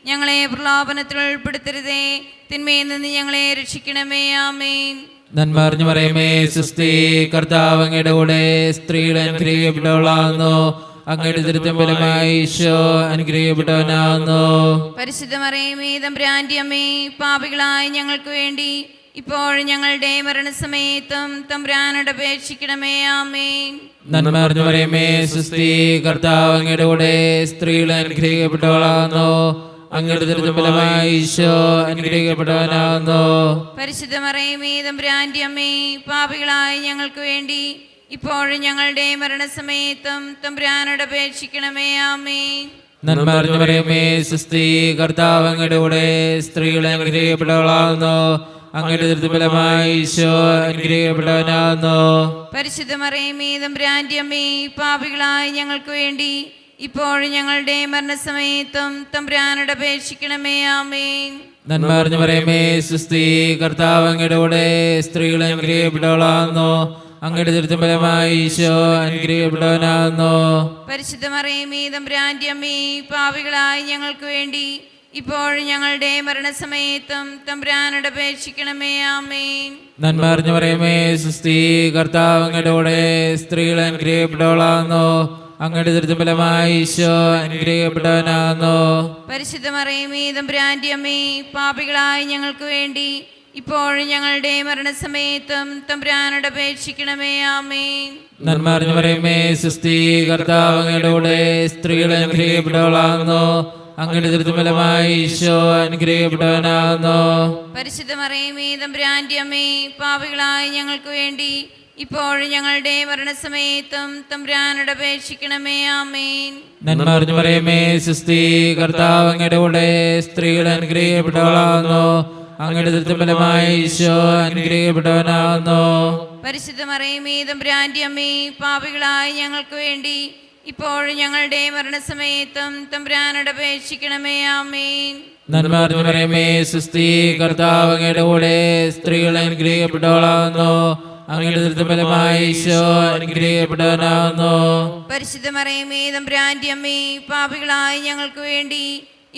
ഞങ്ങളെ പ്രലോഭനത്തിൽ ഉൾപ്പെടുത്തരുതേ, തിന്മയിൽ നിന്ന് ഞങ്ങളെ രക്ഷിക്കണമേ. ആമേൻ. നന്മ അറിഞ്ഞു പറയുമേ സുസ്തി, കർത്താവ് അങ്ങയുടെ കൂടെ സ്ത്രീകൾ അനുഗ്രഹിക്കപ്പെട്ടവളാകുന്നു, അങ്ങയുടെ ദുരിതം ഫലമായി ഈശോ അനുഗ്രഹിക്കപ്പെട്ടവനാകുന്നു. പരിശുദ്ധ മറിയമേ തമ്പുരാന്റെ അമ്മേ, പാപികളായ ഞങ്ങൾക്ക് വേണ്ടി ഇപ്പോഴും ഞങ്ങളുടെ മരണസമയത്തും തമ്പുരാനോട് അപേക്ഷിക്കണമേ. ആമേൻ. നന്മ അറിഞ്ഞു പറയുമേ സുസ്തി, കർത്താവ് അങ്ങയുടെ കൂടെ സ്ത്രീകൾ അനുഗ്രഹിക്കപ്പെട്ടവളാകുന്നു, അങ്ങയുടെ ദുരിതം ഫലമായി ഈശോ അനുഗ്രഹിക്കപ്പെട്ടവനാകുന്നു. പരിശുദ്ധ മറിയമേ തമ്പുരാന്റെ അമ്മേ, പാപികളായ ഞങ്ങൾക്ക് വേണ്ടി ഇപ്പോഴും ഞങ്ങളുടെ മരണസമയത്തും തമ്പുരാനോട് അപേക്ഷിക്കണമേ. ആമേൻ. നന്മ അറിഞ്ഞു പറയുമേ സുസ്തി, കർത്താവ് അങ്ങയുടെ കൂടെ സ്ത്രീകൾ അനുഗ്രഹിക്കപ്പെട്ടവളാകുന്നു, അങ്ങയുടെ ദുരിതം ഫലമായി ഈശോ അനുഗ്രഹിക്കപ്പെട്ടവനാകുന്നു. പരിശുദ്ധ മറിയമേ തമ്പുരാന്റെ അമ്മേ, പാപികളായ ഞങ്ങൾക്ക് വേണ്ടി ഇപ്പോഴും ഞങ്ങളുടെ മരണസമയത്തും തമ്പുരാനോട് അപേക്ഷിക്കണമേ. ആമേൻ. നന്മ അറിഞ്ഞു പറയുമേ സുസ്തി, കർത്താവ് അങ്ങയുടെ കൂടെ സ്ത്രീകൾ അനുഗ്രഹിക്കപ്പെട്ടവളാകുന്നു, അങ്ങയുടെ ദുരിതം ഫലമായി ഈശോ അനുഗ്രഹിക്കപ്പെട്ടവനാകുന്നു. പരിശുദ്ധ മറിയമേ തമ്പുരാന്റെ അമ്മേ, പാപികളായ ഞങ്ങൾക്ക് വേണ്ടി ഇപ്പോഴും ഞങ്ങളുടെ മരണസമയത്തും തമ്പുരാനോട് അപേക്ഷിക്കണമേ. ആമേൻ. നന്മ അറിഞ്ഞു പറയുമേ സുസ്തി, കർത്താവ് അങ്ങയുടെ കൂടെ സ്ത്രീകൾ അനുഗ്രഹിക്കപ്പെട്ടവളാകുന്നു, അങ്ങയുടെ ദുരിതം ഫലമായി ഈശോ അനുഗ്രഹിക്കപ്പെട്ടവനാകുന്നു. പരിശുദ്ധ മറിയമേ തമ്പുരാന്റെ അമ്മേ, പാപികളായ ഞങ്ങൾക്ക് വേണ്ടി ഇപ്പോഴും ഞങ്ങളുടെ മരണസമയത്തും തമ്പുരാനോട് അപേക്ഷിക്കണമേ. ആമേൻ. നന്മ അറിഞ്ഞു പറയുമേ സുസ്തി, കർത്താവ് അങ്ങയുടെ കൂടെ സ്ത്രീകൾ അനുഗ്രഹിക്കപ്പെട്ടവളാകുന്നു, അങ്ങയുടെ ദുരിതം ഫലമായി ഈശോ അനുഗ്രഹിക്കപ്പെട്ടവനാകുന്നു. പരിശുദ്ധ മറിയമേ തമ്പുരാന്റെ അമ്മേ, പാപികളായ ഞങ്ങൾക്ക് വേണ്ടി ഇപ്പോഴും ഞങ്ങളുടെ മരണസമയത്തും തമ്പുരാനോട് അപേക്ഷിക്കണമേ. ആമേൻ. നന്മ അറിഞ്ഞു പറയുമേ സുസ്തി, കർത്താവ് അങ്ങയുടെ കൂടെ സ്ത്രീകൾ അനുഗ്രഹിക്കപ്പെട്ടവളാകുന്നു, അങ്ങയുടെ ദുരിതം ഫലമായി ഈശോ അനുഗ്രഹിക്കപ്പെട്ടവനാകുന്നു. പരിശുദ്ധ മറിയമേ തമ്പുരാന്റെ അമ്മേ, പാപികളായ ഞങ്ങൾക്ക് വേണ്ടി ഇപ്പോഴും ഞങ്ങളുടെ മരണസമയത്തും തമ്പുരാനോട് അപേക്ഷിക്കണമേ. ആമേൻ. നന്മ അറിഞ്ഞു പറയുമേ സുസ്തി, കർത്താവ് അങ്ങയുടെ കൂടെ സ്ത്രീകൾ അനുഗ്രഹിക്കപ്പെട്ടവളാകുന്നു, അങ്ങയുടെ ദുരിതം ഫലമായി ഈശോ അനുഗ്രഹിക്കപ്പെട്ടവനാകുന്നു. പരിശുദ്ധ മറിയമേ തമ്പുരാന്റെ അമ്മേ, പാപികളായ ഞങ്ങൾക്ക് വേണ്ടി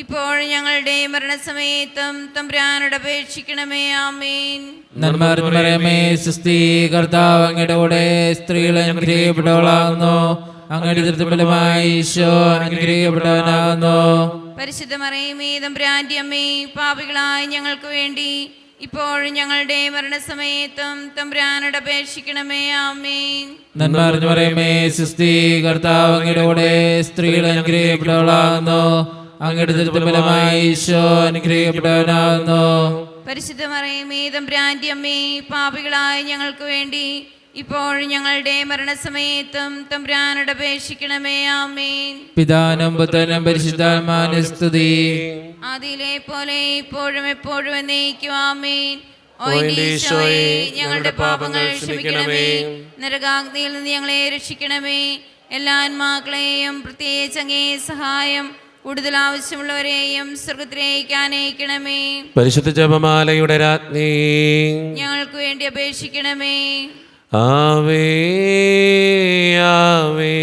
ഇപ്പോഴും ഞങ്ങളുടെ മരണസമയത്തും തമ്പുരാനോട് അപേക്ഷിക്കണമേ. ആമേൻ. നന്മ അറിഞ്ഞു പറയുമേ സുസ്തി, കർത്താവ് അങ്ങയുടെ കൂടെ സ്ത്രീകൾ അനുഗ്രഹിക്കപ്പെട്ടവളാകുന്നു, അങ്ങയുടെ ദുരിതം ഫലമായി ഈശോ അനുഗ്രഹിക്കപ്പെട്ടവനാകുന്നു. പരിശുദ്ധ മറിയമേ തമ്പുരാന്റെ അമ്മേ, പാപികളായ ഞങ്ങൾക്ക് വേണ്ടി ഇപ്പോഴും ഞങ്ങളുടെ മരണസമയത്തും തമ്പുരാനോട് അപേക്ഷിക്കണമേ. ആമേൻ. നന്മ അറിഞ്ഞു പറയുമേ സുസ്തി, കർത്താവ് അങ്ങയുടെ കൂടെ സ്ത്രീകൾ അനുഗ്രഹിക്കപ്പെട്ടവളാകുന്നു, അങ്ങയുടെ ദുരിതം ഫലമായി ഈശോ അനുഗ്രഹിക്കപ്പെട്ടവനാകുന്നു. പരിശുദ്ധ മറിയമേ തമ്പുരാന്റെ അമ്മേ, പാപികളായ ഞങ്ങൾക്ക് വേണ്ടി ഇപ്പോഴും ഞങ്ങളുടെ മരണസമയത്തും തമ്പുരാനോട് അപേക്ഷിക്കണമേ. ആമേൻ. പിതാനും പുത്രനും പരിശുദ്ധാത്മാവിനും സ്തുതി. ആദിയിലെ പോലെ ഇപ്പോഴും എപ്പോഴും എന്നേക്കും. ആമേൻ. ഓ എൻ്റെ ഈശോയേ, ഞങ്ങളുടെ പാപങ്ങൾ ക്ഷമിക്കണമേ, നരകാഗ്നിയിൽ നിന്ന് ഞങ്ങളെ രക്ഷിക്കണമേ. എല്ലാ ആത്മാക്കളെയും പ്രത്യേകിച്ച് അങ്ങേ സഹായം കൂടുതൽ ആവശ്യമുള്ളവരെയും സ്വർഗത്തിലേക്ക് അനയിക്കണമേ. പരിശുദ്ധ ജപമാലയുടെ രാജ്ഞി, ഞങ്ങൾക്ക് വേണ്ടി അപേക്ഷിക്കണമേ. ആവേ ആവേ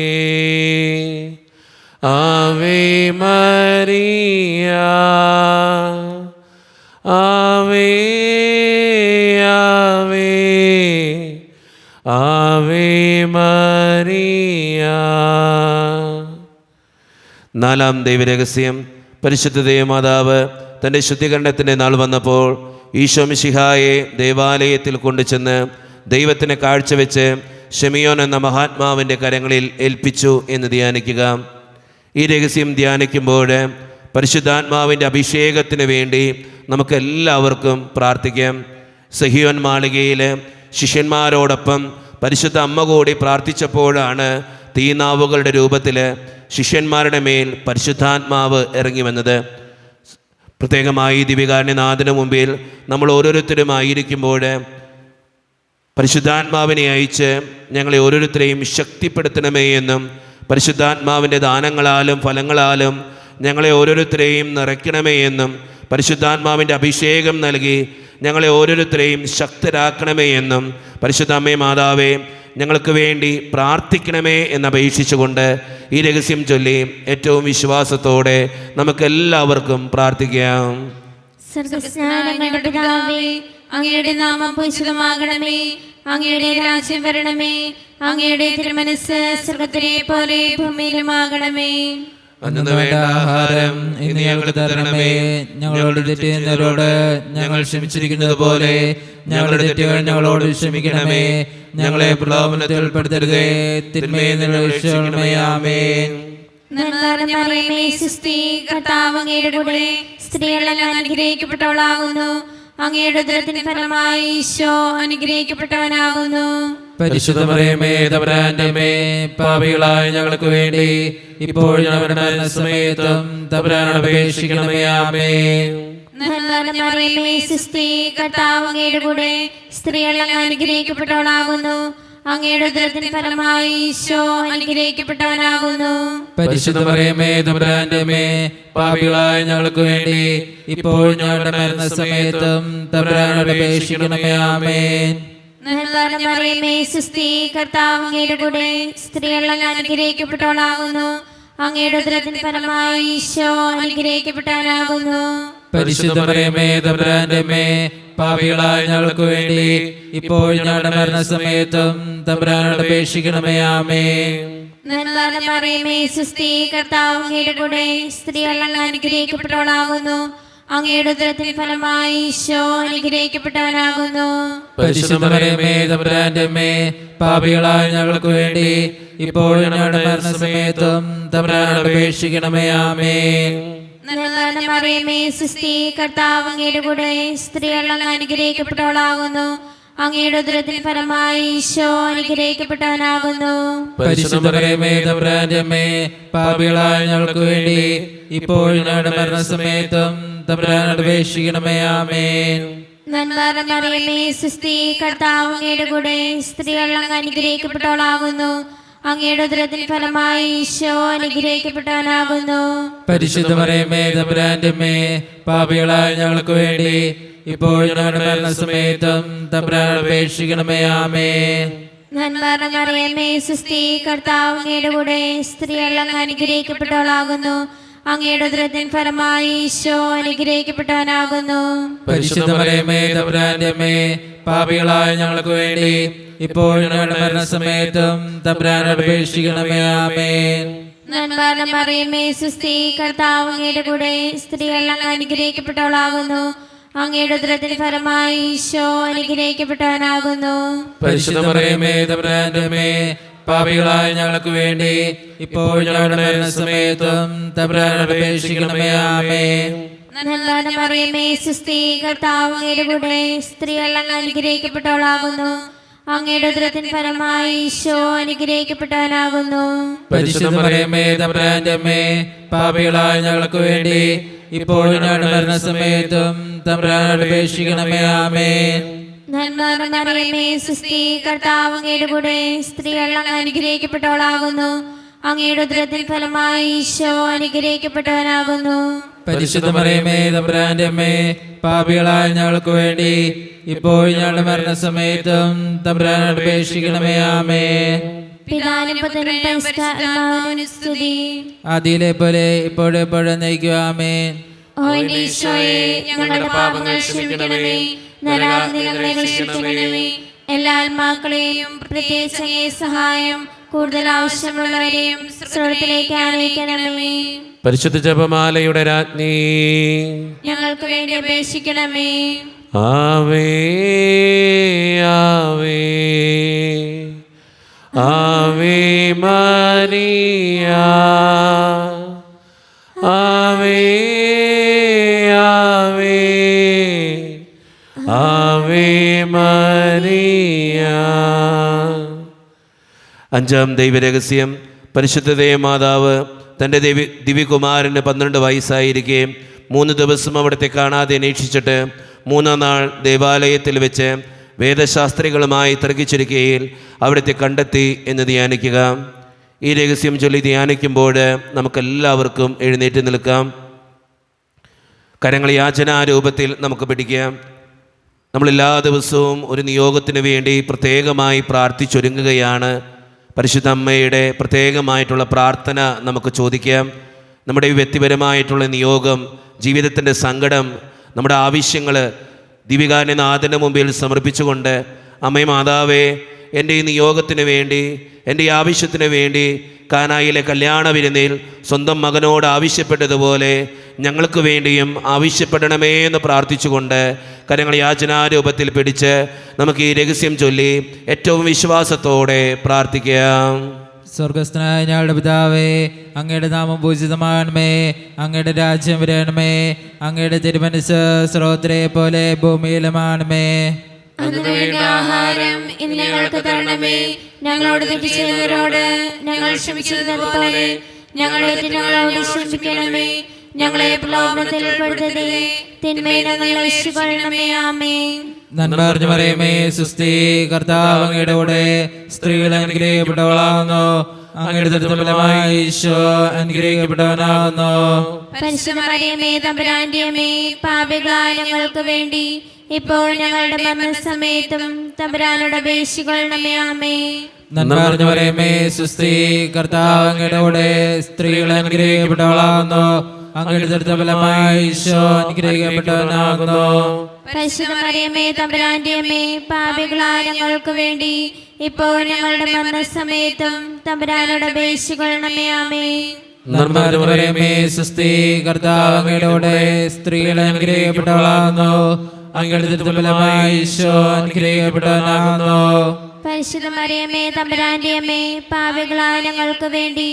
ആവേ മരിയ, ആവേ ആവേ ആവേ മരിയ. നാലാം ദൈവരഹസ്യം. പരിശുദ്ധ ദൈവമാതാവ് തൻ്റെ ശുദ്ധീകരണത്തിൻ്റെ നാൾ വന്നപ്പോൾ ഈശോ മിശിഹായെ ദേവാലയത്തിൽ കൊണ്ടുചെന്ന് ദൈവത്തിന് കാഴ്ചവെച്ച് ഷെമിയോൻ എന്ന മഹാത്മാവിൻ്റെ കരങ്ങളിൽ ഏൽപ്പിച്ചു എന്ന് ധ്യാനിക്കുക. ഈ രഹസ്യം ധ്യാനിക്കുമ്പോൾ പരിശുദ്ധാത്മാവിൻ്റെ അഭിഷേകത്തിന് വേണ്ടി നമുക്കെല്ലാവർക്കും പ്രാർത്ഥിക്കാം. സഹിയോൻ മാളികയിൽ ശിഷ്യന്മാരോടൊപ്പം പരിശുദ്ധ അമ്മ കൂടി പ്രാർത്ഥിച്ചപ്പോഴാണ് തീനാവുകളുടെ രൂപത്തിൽ ശിഷ്യന്മാരുടെ മേൽ പരിശുദ്ധാത്മാവ് ഇറങ്ങി വന്നത്. പ്രത്യേകമായി ദിവ്യകാരുണ്യനാഥന് മുമ്പിൽ നമ്മൾ ഓരോരുത്തരുമായിരിക്കുമ്പോൾ പരിശുദ്ധാത്മാവിനെ അയച്ച് ഞങ്ങളെ ഓരോരുത്തരെയും ശക്തിപ്പെടുത്തണമേ എന്നും പരിശുദ്ധാത്മാവിൻ്റെ ദാനങ്ങളാലും ഫലങ്ങളാലും ഞങ്ങളെ ഓരോരുത്തരെയും നിറയ്ക്കണമേ എന്നും പരിശുദ്ധാത്മാവിൻ്റെ അഭിഷേകം നൽകി ഞങ്ങളെ ഓരോരുത്തരെയും ശക്തരാക്കണമേ എന്നും പരിശുദ്ധ അമ്മേ മാതാവേ ഞങ്ങൾക്ക് വേണ്ടി പ്രാർത്ഥിക്കണമേ എന്നപേക്ഷിച്ചുകൊണ്ട് ഈ രഹസ്യം ചൊല്ലി ഏറ്റവും വിശ്വാസത്തോടെ നമുക്കെല്ലാവർക്കും പ്രാർത്ഥിക്കാം. സ്വർഗ്ഗസ്നാനങ്ങളുടെ പിതാവേ, അങ്ങയുടെ നാമം പൂജിതമാകണമേ, അങ്ങയുടെ രാജ്യം വരണമേ, അങ്ങയുടെ തിരുമനസ്സ് സ്വർഗ്ഗത്തിലെ പോലെ ഭൂമിയിലുമാകണമേ. അന്നു വേണ്ട ആഹാരം ഇന്ന് ഞങ്ങൾക്ക് തരണമേ. ഞങ്ങളോട് തെറ്റ് ചെയ്യുന്നവരോട് ഞങ്ങൾ ക്ഷമിച്ചിരിക്കുന്നത് പോലെ ഞങ്ങളുടെ തെറ്റുകൾ ഞങ്ങളോട് ക്ഷമിക്കണമേ. ഞങ്ങളെ പ്രലോഭനത്തിൽ ഉൾപ്പെടുത്തരുതേ, തിന്മയിൽ നിന്ന് രക്ഷിക്കണമേ. ആമേൻ. നന്മ നിറഞ്ഞ മറിയമേ, സ്വസ്തി, കർത്താവ് അങ്ങയുടെ കൂടെ സ്ത്രീകളെല്ലാം അനുഗ്രഹിക്കപ്പെട്ടവളാകുന്നു. അങ്ങയുടെ ഉദരത്തിൻ ഫലമായി ഈശോ അനുഗ്രഹിക്കപ്പെട്ടവനാകുന്നു. പരിശുദ്ധ മറിയമേ, തമ്പുരാന്റെ അമ്മേ, പാപികളായ ഞങ്ങൾക്ക് വേണ്ടി ഇപ്പോൾ ഞങ്ങളുടെ മരണസമയത്തും തമ്പുരാനോട് അപേക്ഷിക്കണമേ. ആമേൻ. നന്മ നിറഞ്ഞ മറിയമേ, സ്വസ്തി, കർത്താവ് അങ്ങയുടെ കൂടെ സ്ത്രീകളെല്ലാം അനുഗ്രഹിക്കപ്പെട്ടവളാകുന്നു. അങ്ങയുടെ ഉദരത്തിൻ ഫലമായി ഈശോ അനുഗ്രഹിക്കപ്പെട്ടവനാകുന്നു. പരിശുദ്ധ മറിയമേ, തമ്പുരാന്റെ അമ്മേ, പാപികളായ ഞങ്ങൾക്ക് വേണ്ടി ഇപ്പോൾ ഞങ്ങളുടെ മരണസമയത്തും തമ്പുരാനോട് അപേക്ഷിക്കണമേ. ആമേൻ. നന്മ നിറഞ്ഞ മറിയമേ, സ്വസ്തി, കർത്താവ് അങ്ങയുടെ കൂടെ സ്ത്രീകളെല്ലാം അനുഗ്രഹിക്കപ്പെട്ടവളാകുന്നു. അങ്ങയുടെ ഉദരത്തിൻ ഫലമായി ഈശോ അനുഗ്രഹിക്കപ്പെട്ടവനാകുന്നു. പരിശുദ്ധ മറിയമേ, തമ്പുരാന്റെ അമ്മേ, പാപികളായ ഞങ്ങൾക്ക് വേണ്ടി ഇപ്പോൾ ഞങ്ങളുടെ മരണസമയത്തും തമ്പുരാനോട് അപേക്ഷിക്കണമേ. ആമേൻ. നന്മ നിറഞ്ഞ മറിയമേ, സ്വസ്തി, കർത്താവ് അങ്ങയുടെ കൂടെ സ്ത്രീകളെല്ലാം അനുഗ്രഹിക്കപ്പെട്ടവളാകുന്നു. അങ്ങയുടെ ഉദരത്തിൻ ഫലമായി ഈശോ അനുഗ്രഹിക്കപ്പെട്ടവനാകുന്നു. പരിശുദ്ധ മറിയമേ, തമ്പുരാന്റെ അമ്മേ, പാപികളായ ഞങ്ങൾക്ക് വേണ്ടി ഇപ്പോൾ ഞങ്ങളുടെ മരണസമയത്തും തമ്പുരാനോട് അപേക്ഷിക്കണമേ. ആമേൻ. നന്മ നിറഞ്ഞ മറിയമേ, സ്വസ്തി, കർത്താവ് അങ്ങയുടെ കൂടെ സ്ത്രീകളെല്ലാം അനുഗ്രഹിക്കപ്പെട്ടവളാകുന്നു. അങ്ങയുടെ ഉദരത്തിൻ ഫലമായി ഈശോ അനുഗ്രഹിക്കപ്പെട്ടവനാകുന്നു. പരിശുദ്ധ മറിയമേ, തമ്പുരാന്റെ അമ്മേ, പാപികളായ ഞങ്ങൾക്ക് വേണ്ടി ഇപ്പോൾ ഞങ്ങളുടെ മരണസമയത്തും തമ്പുരാനോട് അപേക്ഷിക്കണമേ. ആമേൻ. നന്മ നിറഞ്ഞ മറിയമേ, സ്വസ്തി, കർത്താവ് അങ്ങയുടെ കൂടെ സ്ത്രീകളെല്ലാം അനുഗ്രഹിക്കപ്പെട്ടവളാകുന്നു. അങ്ങയുടെ ഉദരത്തിൻ ഫലമായി ഈശോ അനുഗ്രഹിക്കപ്പെട്ടവനാകുന്നു. പരിശുദ്ധ മറിയമേ, തമ്പുരാന്റെ അമ്മേ, പാപികളായ ഞങ്ങൾക്ക് വേണ്ടി ഇപ്പോൾ ഞങ്ങളുടെ മരണസമയത്തും തമ്പുരാനോട് അപേക്ഷിക്കണമേ. ആമേൻ. നന്മ നിറഞ്ഞ മറിയമേ, സ്വസ്തി, കർത്താവ് അങ്ങയുടെ കൂടെ സ്ത്രീകളെല്ലാം അനുഗ്രഹിക്കപ്പെട്ടവളാകുന്നു. അങ്ങയുടെ ഉദരത്തിൻ ഫലമായി ഈശോ അനുഗ്രഹിക്കപ്പെട്ടവനാകുന്നു. പരിശുദ്ധ മറിയമേ, തമ്പുരാന്റെ അമ്മേ, പാപികളായ ഞങ്ങൾക്ക് വേണ്ടി ഇപ്പോൾ ഞങ്ങളുടെ മരണസമയത്തും തമ്പുരാനോട് അപേക്ഷിക്കണമേ. ആമേൻ. നന്മ നിറഞ്ഞ മറിയമേ, സ്വസ്തി, കർത്താവ് അങ്ങയുടെ കൂടെ സ്ത്രീകളെല്ലാം അനുഗ്രഹിക്കപ്പെട്ടവളാകുന്നു. അങ്ങയുടെ ഉദരത്തിൻ ഫലമായി ഈശോ അനുഗ്രഹിക്കപ്പെട്ടവനാകുന്നു. പരിശുദ്ധ മറിയമേ, തമ്പുരാന്റെ അമ്മേ, പാപികളായ ഞങ്ങൾക്ക് വേണ്ടി ഇപ്പോൾ ഞങ്ങളുടെ മരണസമയത്തും തമ്പുരാനോട് അപേക്ഷിക്കണമേ. ആമേൻ. നന്മ നിറഞ്ഞ മറിയമേ, സ്വസ്തി, കർത്താവ് അങ്ങയുടെ കൂടെ സ്ത്രീകളെല്ലാം അനുഗ്രഹിക്കപ്പെട്ടവളാകുന്നു. അങ്ങയുടെ ഉദരത്തിൻ ഫലമായി ഈശോ അനുഗ്രഹിക്കപ്പെട്ടവനാകുന്നു. പരിശുദ്ധ മറിയമേ, തമ്പുരാന്റെ അമ്മേ, പാപികളായ ഞങ്ങൾക്ക് വേണ്ടി ഇപ്പോൾ ഞങ്ങളുടെ മരണസമയത്തും തമ്പുരാനോട് അപേക്ഷിക്കണമേ. ആമേൻ. നന്മ നിറഞ്ഞ മറിയമേ, സ്വസ്തി, കർത്താവ് അങ്ങയുടെ കൂടെ സ്ത്രീകളെല്ലാം അനുഗ്രഹിക്കപ്പെട്ടവളാകുന്നു. അങ്ങയുടെ ഉദരത്തിൻ ഫലമായി ഈശോ അനുഗ്രഹിക്കപ്പെട്ടവനാകുന്നു. പരിശുദ്ധ മറിയമേ, തമ്പുരാന്റെ അമ്മേ, പാപികളായ ഞങ്ങൾക്ക് വേണ്ടി ഇപ്പോൾ ഞങ്ങളുടെ മരണസമയത്തും തമ്പുരാനോട് അപേക്ഷിക്കണമേ. ആമേൻ. പിതാവിനും പുത്രനും പരിശുദ്ധാത്മാവിനും സ്തുതി. ആദിയിലെ പോലെ ഇപ്പോഴെപ്പോഴും നയിക്കുക. ആമേൻ. ഓ എന്റെ ഈശോയെ, ഞങ്ങളുടെ പാപങ്ങൾ ക്ഷമിക്കണമേ, നരകാഗ്നി ഞങ്ങളെ രക്ഷിക്കണമേ. എല്ലാ ആത്മാക്കളെയും പ്രത്യേകിച്ച് അങ്ങേ സഹായം കൂടുതൽ ആവശ്യമുള്ളവരെയും സ്വർഗ്ഗത്തിലേക്ക് ആനയിക്കണമേ. പരിശുദ്ധ ജപമാലയുടെ രാജ്ഞി, ഞങ്ങൾക്ക് വേണ്ടി അപേക്ഷിക്കണമേ. ആവേ ആവേ ആവേ മരിയ, ആവേ ആവേ ആവേ മരിയ. അഞ്ചാം ദൈവരഹസ്യം. പരിശുദ്ധ മാതാവ് തൻ്റെ ദിവ്യകുമാരന് 12 വയസ്സായിരിക്കെ 3 ദിവസം അവിടുത്തെ കാണാതെ അന്വേഷിച്ചിട്ട് 3-ാം നാൾ ദേവാലയത്തിൽ വെച്ച് വേദശാസ്ത്രികളുമായി തർക്കിച്ചിരിക്കുകയിൽ അവിടുത്തെ കണ്ടെത്തി എന്ന് ധ്യാനിക്കുക. ഈ രഹസ്യം ചൊല്ലി ധ്യാനിക്കുമ്പോൾ നമുക്കെല്ലാവർക്കും എഴുന്നേറ്റ് നിൽക്കാം. കരങ്ങൾ യാചനാരൂപത്തിൽ നമുക്ക് പിടിക്കാം. നമ്മളെല്ലാ ദിവസവും ഒരു നിയോഗത്തിന് വേണ്ടി പ്രത്യേകമായി പ്രാർത്ഥിച്ചൊരുങ്ങുകയാണ്. പരിശുദ്ധ അമ്മയുടെ പ്രത്യേകമായിട്ടുള്ള പ്രാർത്ഥന നമുക്ക് ചോദിക്കാം. നമ്മുടെ ഈ വ്യക്തിപരമായിട്ടുള്ള നിയോഗം, ജീവിതത്തിൻ്റെ സങ്കടം, നമ്മുടെ ആവശ്യങ്ങൾ ദിവികാരനാഥൻ്റെ മുമ്പിൽ സമർപ്പിച്ചുകൊണ്ട്, അമ്മേ മാതാവേ, എൻ്റെ ഈ നിയോഗത്തിന് വേണ്ടി, എൻ്റെ ഈ ആവശ്യത്തിന് വേണ്ടി കാനായിലെ കല്യാണ വിരുന്നിൽ സ്വന്തം മകനോട് ആവശ്യപ്പെട്ടതുപോലെ ഞങ്ങൾക്ക് വേണ്ടിയും ആവശ്യപ്പെടണമേ എന്ന് പ്രാർത്ഥിച്ചുകൊണ്ട് കരങ്ങൾ യാചനാരൂപത്തിൽ പിടിച്ച് നമുക്ക് ഈ രഹസ്യം ചൊല്ലി ഏറ്റവും വിശ്വാസത്തോടെ പ്രാർത്ഥിക്കാം. സ്വർഗസ്ഥനായ ഞങ്ങളുടെ പിതാവേ, അങ്ങയുടെ നാമം പൂജിതമാകണമേ, അങ്ങയുടെ രാജ്യം വരണമേ, അങ്ങയുടെ തിരുമനസ്സ് സ്രോതരെ പോലെ ഭൂമിയിലുമാണമേ. അന്നു വേണ്ട ആഹാരം ഇന്ന് ഞങ്ങൾക്ക് തരണമേ. ഞങ്ങളോട് തെറ്റ് ചെയ്തവരോട് ഞങ്ങൾ ക്ഷമിച്ചതുപോലെ ഞങ്ങളെ ഞങ്ങളോട് ക്ഷമിക്കണമേ. ഞങ്ങളെ പ്രലോഭനത്തിൽ ഉൾപ്പെടുത്തരുതേ, തിന്മയിൽ നിന്ന് ഞങ്ങളെ രക്ഷിക്കണമേ. ആമേൻ. നന്മ നിറഞ്ഞ മറിയമേ, സുസ്ഥി, കർത്താവ് അങ്ങയുടെ കൂടെ, സ്ത്രീകൾ അനുഗ്രഹിക്കപ്പെട്ടവളാകുന്നു, അങ്ങയുടെ ദുരിതഫലമായ ഈശോ അനുഗ്രഹിക്കപ്പെട്ടവനാകുന്നു. പരിശുദ്ധ മറിയമേ, തമ്പുരാന്റെ അമ്മേ, പാപികളായ ഞങ്ങൾക്ക് വേണ്ടി ഇപ്പോൾ ഞങ്ങളുടെ മരണസമയത്തും തമ്പുരാനോട് അപേക്ഷിക്കണമേ. ആമേൻ. നന്മ നിറഞ്ഞ മറിയമേ, സുസ്ഥി, കർത്താവ് അങ്ങയുടെ കൂടെ, സ്ത്രീകൾ അനുഗ്രഹിക്കപ്പെട്ടവളാകുന്നു, അങ്ങയുടെ ദുരിതഫലമായ ഈശോ അനുഗ്രഹിക്കപ്പെട്ടവനാകുന്നു. പരിശുദ്ധ മറിയമേ, തമ്പുരാന്റെ അമ്മേ, പാപികളായ ഞങ്ങൾക്ക് വേണ്ടി ഇപ്പോൾ ഞങ്ങളുടെ മരണസമയത്തും തമ്പുരാനോട് അപേക്ഷിക്കണമേ. ആമേൻ. നന്മ നിറഞ്ഞ മറിയമേ, സുസ്ഥി, കർത്താവ് അങ്ങയുടെ കൂടെ, സ്ത്രീകൾ അനുഗ്രഹിക്കപ്പെട്ടവളാകുന്നു, അങ്ങയുടെ ദുരിതഫലമായ ഈശോ അനുഗ്രഹിക്കപ്പെട്ടവനാകുന്നു. പരിശുദ്ധ മറിയമേ, തമ്പുരാന്റെ അമ്മേ, പാപികളായ ഞങ്ങൾക്ക് വേണ്ടി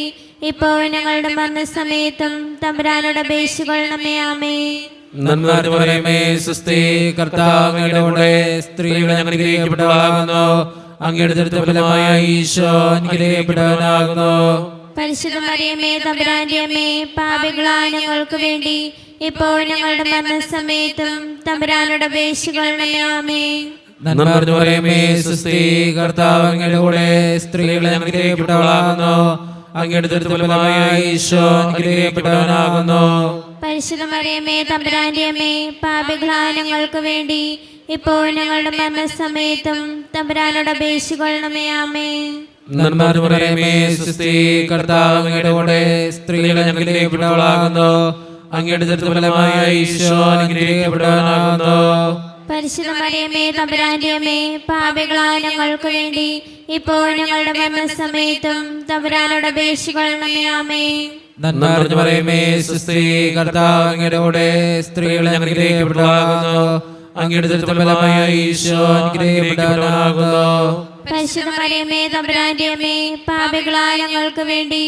ഇപ്പോൾ ഞങ്ങളുടെ മരണസമയത്തും തമ്പുരാനോട് അപേക്ഷിക്കണമേ. ആമേൻ. നന്മ നിറഞ്ഞ മറിയമേ, സുസ്ഥി, കർത്താവ് അങ്ങയുടെ കൂടെ, സ്ത്രീകൾ അനുഗ്രഹിക്കപ്പെട്ടവളാകുന്നു, അങ്ങയുടെ ദുരിതഫലമായ ഈശോ അനുഗ്രഹിക്കപ്പെട്ടവനാകുന്നു. പരിശുദ്ധ മറിയമേ, തമ്പുരാന്റെ അമ്മേ, പാപികളായ ഞങ്ങൾക്ക് വേണ്ടി ഇപ്പോൾ ഞങ്ങളുടെ മരണസമയത്തും തമ്പുരാനോട് അപേക്ഷിക്കണമേ. ആമേൻ. നന്മ നിറഞ്ഞ മറിയമേ, സുസ്ഥി, കർത്താവ് അങ്ങയുടെ കൂടെ, സ്ത്രീകൾ അനുഗ്രഹിക്കപ്പെട്ടവളാകുന്നു, അങ്ങയുടെ ദുരിതഫലമായ ഈശോ അനുഗ്രഹിക്കപ്പെട്ടവനാകുന്നു. പരിശുദ്ധ മറിയമേ, തമ്പുരാന്റെ അമ്മേ, പാപികളായ ഞങ്ങൾക്ക് വേണ്ടി ഇപ്പോൾ ഞങ്ങളുടെ മരണസമയത്തും തമ്പുരാനോട് അപേക്ഷിക്കണമേ. ആമേൻ. നന്മ നിറഞ്ഞ മറിയമേ, സുസ്ഥി, കർത്താവ് അങ്ങയുടെ കൂടെ, സ്ത്രീകൾ അനുഗ്രഹിക്കപ്പെട്ടവളാകുന്നു, അങ്ങയുടെ ദുരിതഫലമായ ഈശോ അനുഗ്രഹിക്കപ്പെട്ടവനാകുന്നു. പരിശുദ്ധ മറിയമേ, തമ്പുരാന്റെ അമ്മേ, പാപികളായ ഞങ്ങൾക്ക് വേണ്ടി ഇപ്പോൾ ഞങ്ങളുടെ മരണസമയത്തും തമ്പുരാനോട് അപേക്ഷിക്കണമേ. ആമേൻ. നന്മ നിറഞ്ഞ മറിയമേ, സുസ്ഥി, കർത്താവ് അങ്ങയുടെ കൂടെ, സ്ത്രീകൾ അനുഗ്രഹിക്കപ്പെട്ടവളാകുന്നു, അങ്ങയുടെ ദുരിതഫലമായ ഈശോ അനുഗ്രഹിക്കപ്പെട്ടവനാകുന്നു. പരിശുദ്ധ മറിയമേ, തമ്പുരാന്റെ അമ്മേ, പാപികളായ ഞങ്ങൾക്ക് വേണ്ടി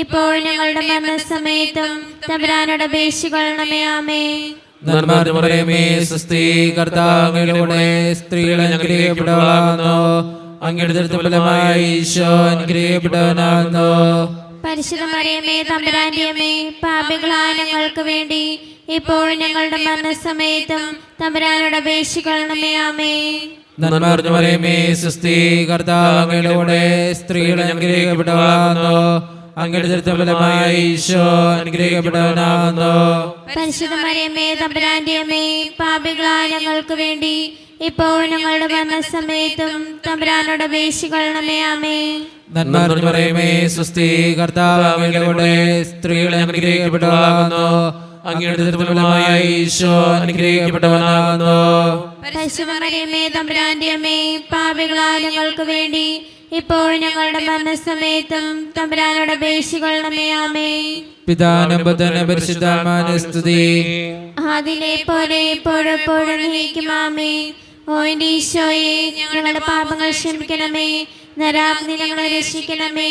ഇപ്പോൾ ഞങ്ങളുടെ മരണസമയത്തും തമ്പുരാനോട് അപേക്ഷിക്കണമേ. ആമേൻ. നന്മ നിറഞ്ഞ മറിയമേ, സുസ്ഥി, കർത്താവ് അങ്ങയുടെ കൂടെ, സ്ത്രീകൾ അനുഗ്രഹിക്കപ്പെട്ടവളാകുന്നു, അങ്ങയുടെ ദുരിതഫലമായ ഈശോ അനുഗ്രഹിക്കപ്പെട്ടവനാകുന്നു. പരിശുദ്ധ മറിയമേ, തമ്പുരാന്റെ അമ്മേ, പാപികളായ ഞങ്ങൾക്ക് വേണ്ടി ഇപ്പോൾ ഞങ്ങളുടെ മരണസമയത്തും തമ്പുരാനോട് അപേക്ഷിക്കണമേ. ആമേൻ. നന്മ നിറഞ്ഞ മറിയമേ, സുസ്ഥി, കർത്താവ് അങ്ങയുടെ കൂടെ, സ്ത്രീകൾ അനുഗ്രഹിക്കപ്പെട്ടവളാകുന്നു, അങ്ങയുടെ ദുരിതഫലമായ ഈശോ അനുഗ്രഹിക്കപ്പെട്ടവനാകുന്നു. പരിശുദ്ധ മറിയമേ, തമ്പുരാന്റെ അമ്മേ, പാപികളായ ഞങ്ങൾക്ക് വേണ്ടി ഇപ്പോൾ ഞങ്ങളുടെ മരണസമയത്തും തമ്പുരാനോട് അപേക്ഷിക്കണമേ. ആമേൻ. നന്മ നിറഞ്ഞ മറിയമേ, സുസ്ഥി, കർത്താവ് അങ്ങയുടെ കൂടെ, സ്ത്രീകൾ അനുഗ്രഹിക്കപ്പെട്ടവളാകുന്നു, അങ്ങയുടെ ദുരിതഫലമായ ഈശോ അനുഗ്രഹിക്കപ്പെട്ടവനാകുന്നു. പരിശുദ്ധ മറിയമേ, തമ്പുരാന്റെ അമ്മേ, പാപികളായ ഞങ്ങൾക്ക് വേണ്ടി ഇപ്പോൾ ഞങ്ങളുടെ മരണസമയത്തും തമ്പുരാനോട് അപേക്ഷിക്കണമേ. ആമേൻ. പിതാവിനും പുത്രനും പരിശുദ്ധാത്മാവിനും സ്തുതി. അതിലെ പോലെ എപ്പോഴെപ്പോഴും നയിക്കും. ആമേൻ. ഓ എന്റെ ഈശോയെ, ഞങ്ങളുടെ പാപങ്ങൾ ക്ഷമിക്കണമേ, നരാഗ്നി ഞങ്ങളെ രക്ഷിക്കണമേ,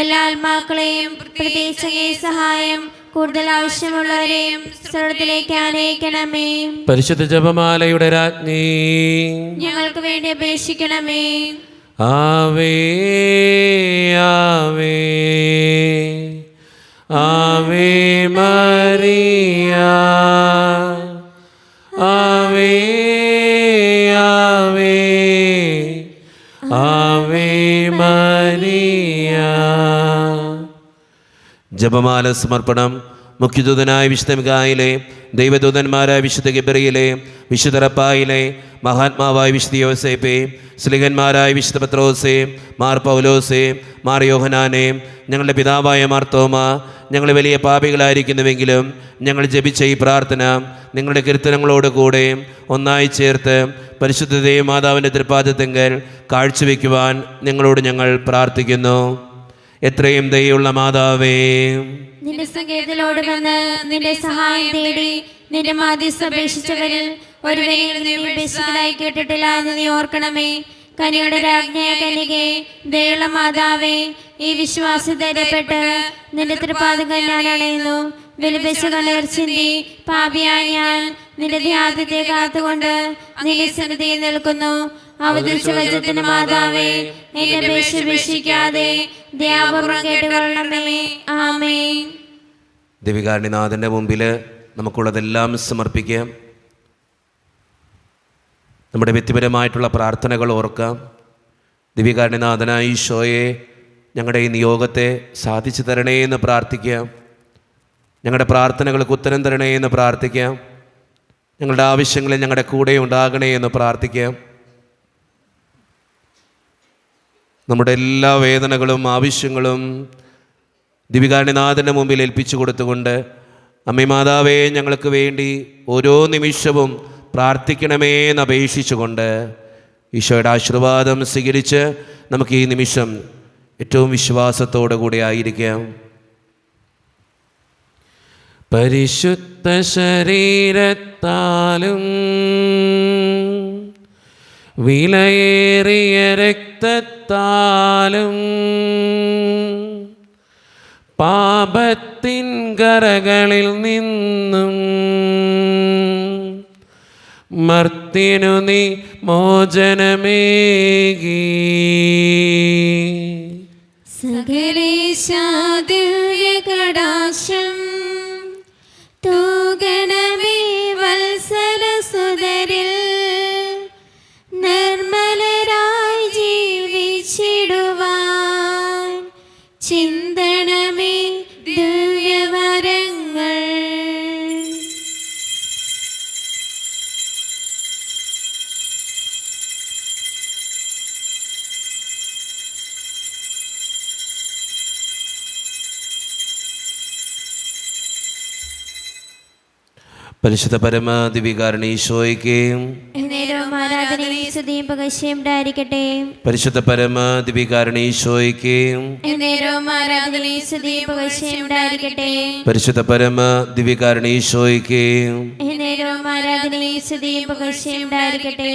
എല്ലാ ആത്മാക്കളെയും പ്രത്യേകിച്ച് അങ്ങേ സഹായം കൂടുതൽ ആവശ്യമുള്ളവരെയും സ്വർഗ്ഗത്തിലേക്ക് ആനയിക്കണമേ. പരിശുദ്ധ ജപമാലയുടെ രാജ്ഞി, ഞങ്ങൾക്ക് വേണ്ടി അപേക്ഷിക്കണമേ. ആവേ ആവേ ആവേ മരിയ, ആവേ ആവേ ആവേ മരിയ. ജപമാല സമർപ്പണം. മുഖ്യദൂതനായ വിശുദ്ധ മിഖായേലേ, ദൈവദൂതന്മാരായ വിശുദ്ധ ഗബ്രിയേലേ, വിശുദ്ധ റഫായേലേ, മഹാത്മാവായ വിശുദ്ധ യോസേപ്പേ, സ്ലിഹന്മാരായ വിശുദ്ധ പത്രോസേ, മാർ പൗലോസേ, മാർ യോഹനാനേ, ഞങ്ങളുടെ പിതാവായ മാർത്തോമ, ഞങ്ങൾ വലിയ പാപികളായിരിക്കുന്നുവെങ്കിലും ഞങ്ങൾ ജപിച്ച ഈ പ്രാർത്ഥന നിങ്ങളുടെ കീർത്തനങ്ങളോട് കൂടെ ഒന്നായി ചേർത്ത് പരിശുദ്ധ ദൈവമാതാവിൻ്റെ തൃപ്പാദത്തെങ്കൽ കാഴ്ചവെക്കുവാൻ നിങ്ങളോട് ഞങ്ങൾ പ്രാർത്ഥിക്കുന്നു. എത്രയും ദയുള്ള മാതാവേ, നിന്റെ സങ്കേതത്തിലോട് വന്ന് നിന്റെ സഹായം തേടി നിന്റെ മാധ്യസ്ഥ അപേക്ഷിച്ചവരിൽ ഒരുവനെയും നീ ഉപേക്ഷിച്ചതായി കേട്ടിട്ടില്ല എന്ന് നീ ഓർക്കണമേ. കനിയുടെ രാജ്ഞിയായ കന്യകേ, ദയുള്ള മാതാവേ, ഈ വിശ്വാസം ധൈര്യപ്പെട്ട് നിന്റെ തൃപ്പാദങ്ങൾ ഞാൻ അണയുന്നു. വിലപിച്ച കണ്ണീർ ചിന്തി പാപിയായ ഞാൻ നിന്റെ ധ്യാനത്തെ കാത്തുകൊണ്ട് നിന്റെ സന്നിധിയിൽ നിൽക്കുന്നു. അവതരിച്ച വചനത്തിന്റെ മാതാവേ, എന്റെ അപേക്ഷ ഉപേക്ഷിക്കാതെ ദയാപൂർവ്വം കേട്ടുകൊള്ളണമേ. ആമേൻ. ദിവികാരുണ്യനാഥൻ്റെ മുമ്പിൽ നമുക്കുള്ളതെല്ലാം സമർപ്പിക്കാം. നമ്മുടെ വ്യക്തിപരമായിട്ടുള്ള പ്രാർത്ഥനകൾ ഓർക്കാം. ദിവികാരുണ്യനാഥനായ ഈശോയെ, ഞങ്ങളുടെ ഈ നിയോഗത്തെ സാധിച്ചു തരണേ എന്ന് പ്രാർത്ഥിക്കാം. ഞങ്ങളുടെ പ്രാർത്ഥനകൾക്ക് ഉത്തരം തരണേ എന്ന് പ്രാർത്ഥിക്കാം. ഞങ്ങളുടെ ആവശ്യങ്ങളിൽ ഞങ്ങളുടെ കൂടെ ഉണ്ടാകണേ എന്ന് പ്രാർത്ഥിക്കാം. നമ്മുടെ എല്ലാ വേദനകളും ആവശ്യങ്ങളും ദിവികാരുണ്യനാഥൻ്റെ മുമ്പിൽ ഏൽപ്പിച്ചു കൊടുത്തുകൊണ്ട്, അമ്മേ മാതാവേ, ഞങ്ങൾക്ക് വേണ്ടി ഓരോ നിമിഷവും പ്രാർത്ഥിക്കണമേ എന്ന് അപേക്ഷിച്ചുകൊണ്ട് ഈശോയുടെ ആശീർവാദം സ്വീകരിച്ച് നമുക്ക് ഈ നിമിഷം ഏറ്റവും വിശ്വാസത്തോടു കൂടി ആയിരിക്കാം. പരിശുദ്ധ ശരീരത്താലും വിലയേറിയ രക്തത്താലും പാപത്തിൻ കരകളിൽ നിന്നും മർത്യനു നീ മോചനമേകി. സകലേശാ ദിവ്യകടാക്ഷം തൂകണമേ വത്സലസുതരിൽ, നിർമ്മലരായി ജീവിച്ചിടുവാൻ ചിന്തണമേ ദിവ്യവരങ്ങൾ. പരിശുദ്ധ പരമാദിവികാരണ ഈശോയ്ക്ക് എന്നേരവും ആരാധനയും സ്തുതിയും പുകഴ്ചയും ഉണ്ടായിരിക്കട്ടെ. പരിശുദ്ധ പരമാദിവികാരണ ഈശോയ്ക്ക് എന്നേരവും ആരാധനയും സ്തുതിയും പുകഴ്ചയും ഉണ്ടായിരിക്കട്ടെ. പരിശുദ്ധ പരമാദിവികാരണ ഈശോയ്ക്ക് എന്നേരവും ആരാധനയും സ്തുതിയും പുകഴ്ചയും ഉണ്ടായിരിക്കട്ടെ.